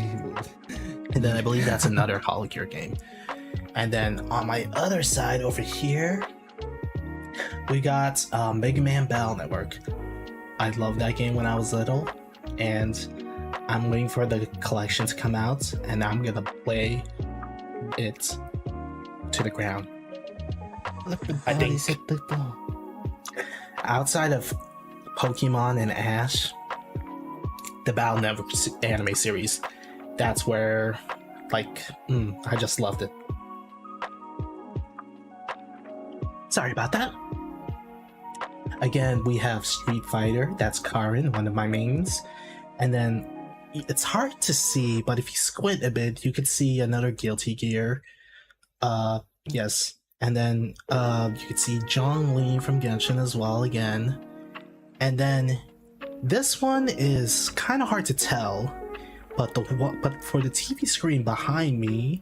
And then I believe that's another Hollow Cure game. And then on my other side over here, we got Mega Man Battle Network. I loved that game when I was little, and I'm waiting for the collection to come out, and I'm gonna play it to the ground. I think outside of Pokemon and Ash, the Battle Network anime series, that's where, like, I just loved it. Sorry about that. Again, we have Street Fighter. That's Karin, one of my mains. And then it's hard to see, but if you squint a bit, you could see another Guilty Gear. Yes. And then you could see John Lee from Genshin as well again. And then this one is kind of hard to tell, but for the TV screen behind me,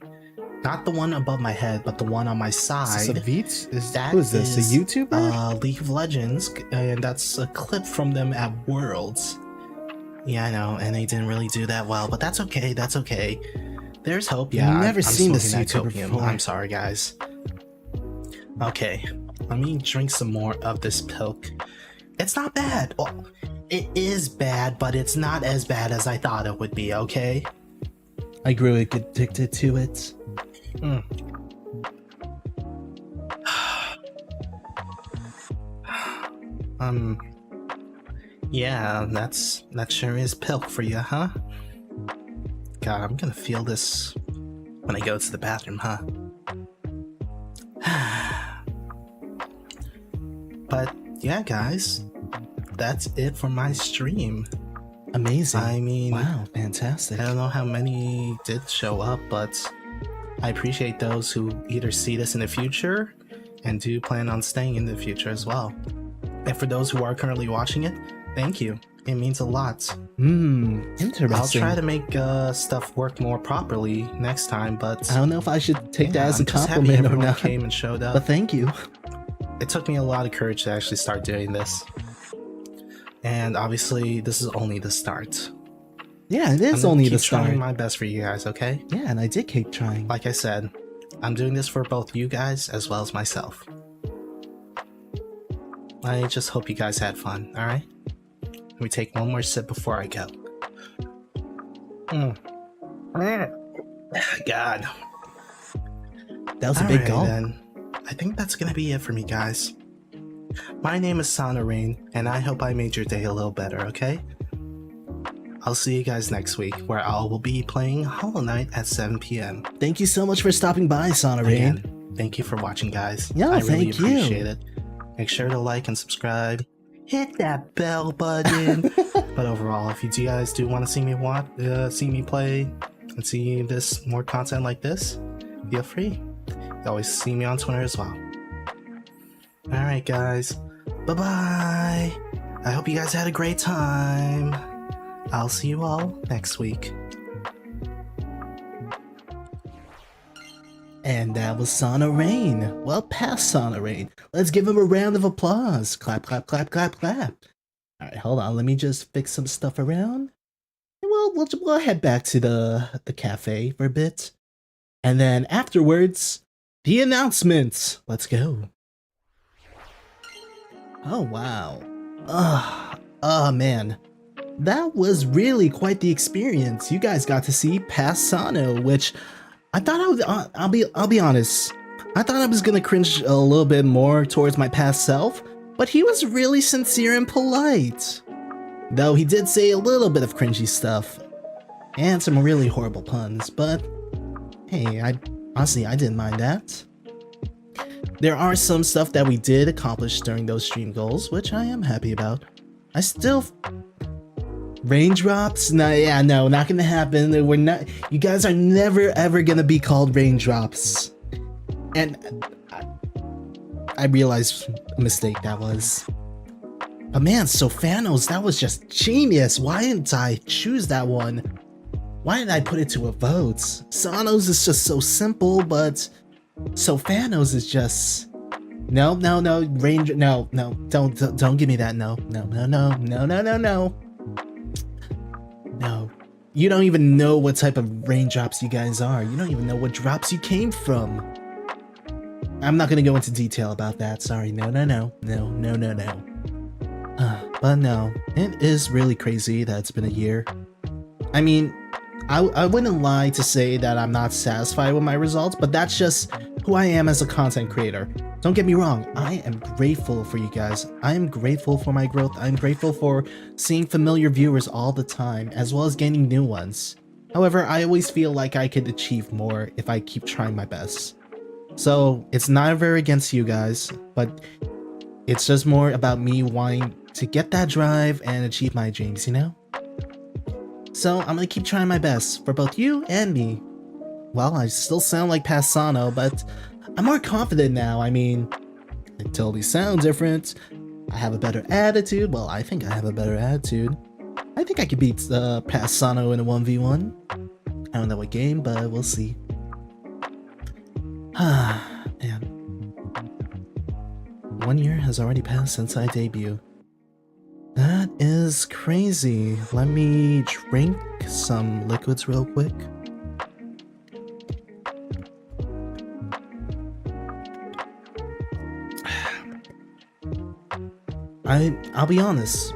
not the one above my head, but the one on my side. Who is this? A YouTuber? League of Legends, and that's a clip from them at Worlds. Yeah, I know, and they didn't really do that well, but that's okay. That's okay. There's hope. Yeah, I've never seen this smoking that YouTuber copium. before. I'm sorry, guys. Okay, let me drink some more of this pilk. It's not bad. Well, it is bad, but it's not as bad as I thought it would be. Okay. I grew addicted to it. Yeah, that sure is pilk for you, huh? God, I'm gonna feel this when I go to the bathroom, huh? But yeah, guys, that's it for my stream. Amazing. I mean, wow, fantastic. I don't know how many did show up, but I appreciate those who either see this in the future and do plan on staying in the future as well. And for those who are currently watching it, thank you. It means a lot. Interesting. I'll try to make stuff work more properly next time, but I don't know if I should take that as a I'm just happy compliment or everyone not. came and showed up. But thank you. It took me a lot of courage to actually start doing this. And obviously, this is only the start. Yeah, it is only the start. I'm trying my best for you guys, okay? Yeah, and I did keep trying. Like I said, I'm doing this for both you guys as well as myself. I just hope you guys had fun, alright? Let me take one more sip before I go. God. That was a big Alright, gulp. then. I think that's gonna be it for me, guys. My name is Sono Rayn, and I hope I made your day a little better, okay? I'll see you guys next week, where I will be playing Hollow Knight at 7 p.m. Thank you so much for stopping by, Sono Rayn. Again, thank you for watching, guys. Yeah, I really thank you. appreciate it. Make sure to like and subscribe. Hit that bell button. But overall, if you guys do want to see me play and see this more content like this, feel free. You always see me on Twitter as well. Alright guys, bye-bye. I hope you guys had a great time. I'll see you all next week. And that was Sono Rayn. Well, past Sono Rayn. Let's give him a round of applause. Clap, clap, clap, clap, clap. Alright, hold on. Let me just fix some stuff around. And we'll head back to the cafe for a bit. And then afterwards, the announcements. Let's go. Oh, wow. Oh, man. That was really quite the experience. You guys got to see past Sono, which I thought I'll be honest. I thought I was gonna cringe a little bit more towards my past self, but he was really sincere and polite. Though he did say a little bit of cringy stuff and some really horrible puns, but hey, honestly, I didn't mind that. There are some stuff that we did accomplish during those stream goals, which I am happy about. I still... Raindrops? No, not gonna happen. We're not... You guys are never ever gonna be called raindrops. And I realized a mistake that was. But man, Sofanos, that was just genius. Why didn't I choose that one? Why did I put it to a vote? Sonos is just so simple, but Sofanos is just... No, don't give me that. No. No. You don't even know what type of raindrops you guys are. You don't even know what drops you came from. I'm not gonna go into detail about that. Sorry. No. But no, it is really crazy that it's been a year. I mean, I wouldn't lie to say that I'm not satisfied with my results, but that's just who I am as a content creator. Don't get me wrong, I am grateful for you guys. I am grateful for my growth. I'm grateful for seeing familiar viewers all the time, as well as gaining new ones. However, I always feel like I could achieve more if I keep trying my best. So, it's never against you guys, but it's just more about me wanting to get that drive and achieve my dreams, you know? So, I'm gonna keep trying my best for both you and me. Well, I still sound like past Sono, but I'm more confident now. I mean, I totally sound different. I have a better attitude. Well, I think I have a better attitude. I think I could beat past Sono in a 1v1. I don't know what game, but we'll see. Man. 1 year has already passed since I debuted. That is crazy. Let me drink some liquids real quick. I'll be honest.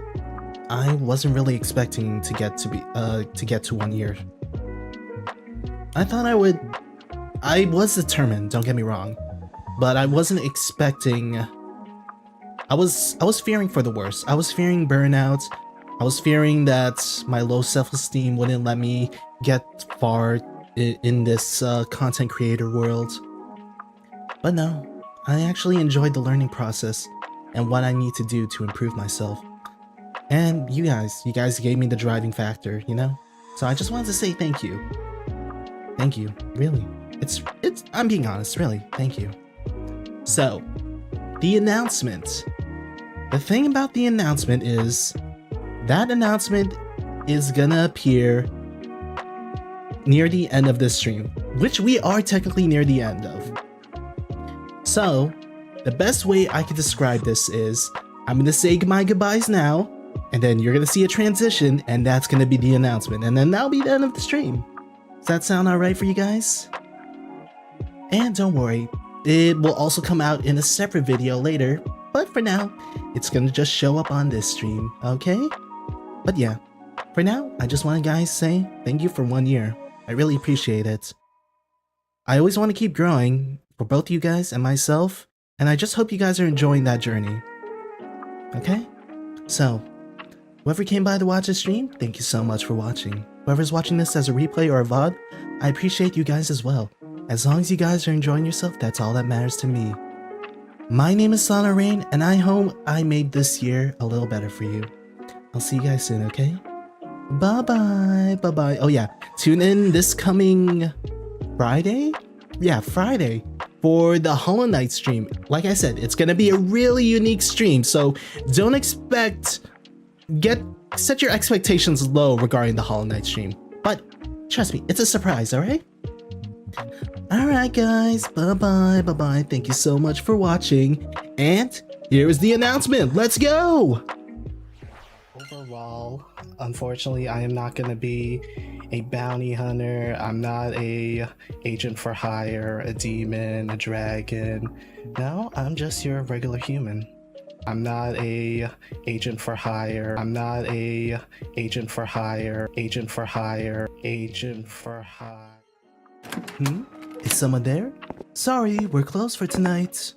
I wasn't really expecting to get to 1 year. I thought I would. I was determined. Don't get me wrong, but I wasn't expecting. I was fearing for the worst. I was fearing burnout. I was fearing that my low self-esteem wouldn't let me get far in this content creator world. But no, I actually enjoyed the learning process and what I need to do to improve myself. And you guys gave me the driving factor, you know? So I just wanted to say thank you. Thank you, really. I'm being honest, really, thank you. So, the announcement. The thing about the announcement is, that announcement is gonna appear near the end of this stream, which we are technically near the end of. So, the best way I could describe this is, I'm gonna say my goodbyes now, and then you're gonna see a transition, and that's gonna be the announcement, and then that'll be the end of the stream. Does that sound alright for you guys? And don't worry, it will also come out in a separate video later, but for now, it's gonna just show up on this stream, okay? But yeah, for now, I just want to guys say thank you for 1 year. I really appreciate it. I always want to keep growing for both you guys and myself, and I just hope you guys are enjoying that journey. Okay? So, whoever came by to watch this stream, thank you so much for watching. Whoever's watching this as a replay or a VOD, I appreciate you guys as well. As long as you guys are enjoying yourself, that's all that matters to me. My name is Sono Rayn, and I hope I made this year a little better for you. I'll see you guys soon, okay? Bye-bye, bye-bye. Oh yeah, tune in this coming Friday? Yeah, Friday, for the Hollow Knight stream. Like I said, it's gonna be a really unique stream, so don't set your expectations low regarding the Hollow Knight stream. But trust me, it's a surprise, alright? Alright guys, bye-bye. Thank you so much for watching. And here is the announcement. Let's go! Overall, unfortunately, I am not going to be a bounty hunter. I'm not a agent for hire, a demon, a dragon. No, I'm just your regular human. I'm not a agent for hire. I'm not a agent for hire. Agent for hire. Agent for hire. Is someone there? Sorry, we're closed for tonight.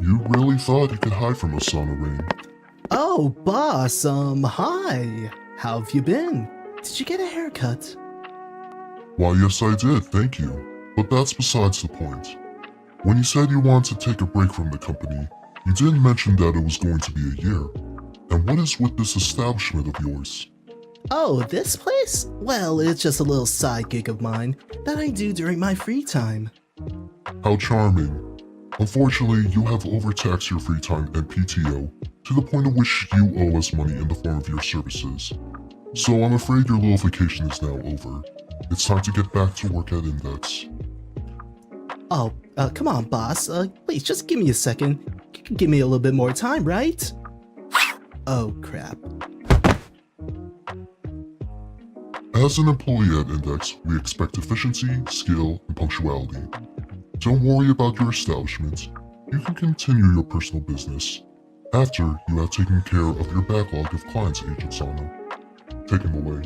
You really thought you could hide from us, Sono, Rayn? Oh, boss, hi. How have you been? Did you get a haircut? Why, yes I did, thank you. But that's besides the point. When you said you wanted to take a break from the company, you didn't mention that it was going to be a year. And what is with this establishment of yours? Oh, this place? Well, it's just a little side gig of mine that I do during my free time. How charming. Unfortunately, you have overtaxed your free time and PTO to the point at which you owe us money in the form of your services. So I'm afraid your little vacation is now over. It's time to get back to work at Index. Oh, come on, boss. Please, just give me a second. You can give me a little bit more time, right? Oh, crap. As an employee at Index, we expect efficiency, skill, and punctuality. Don't worry about your establishment. You can continue your personal business after you have taken care of your backlog of clients, Agent Sono. Take him away.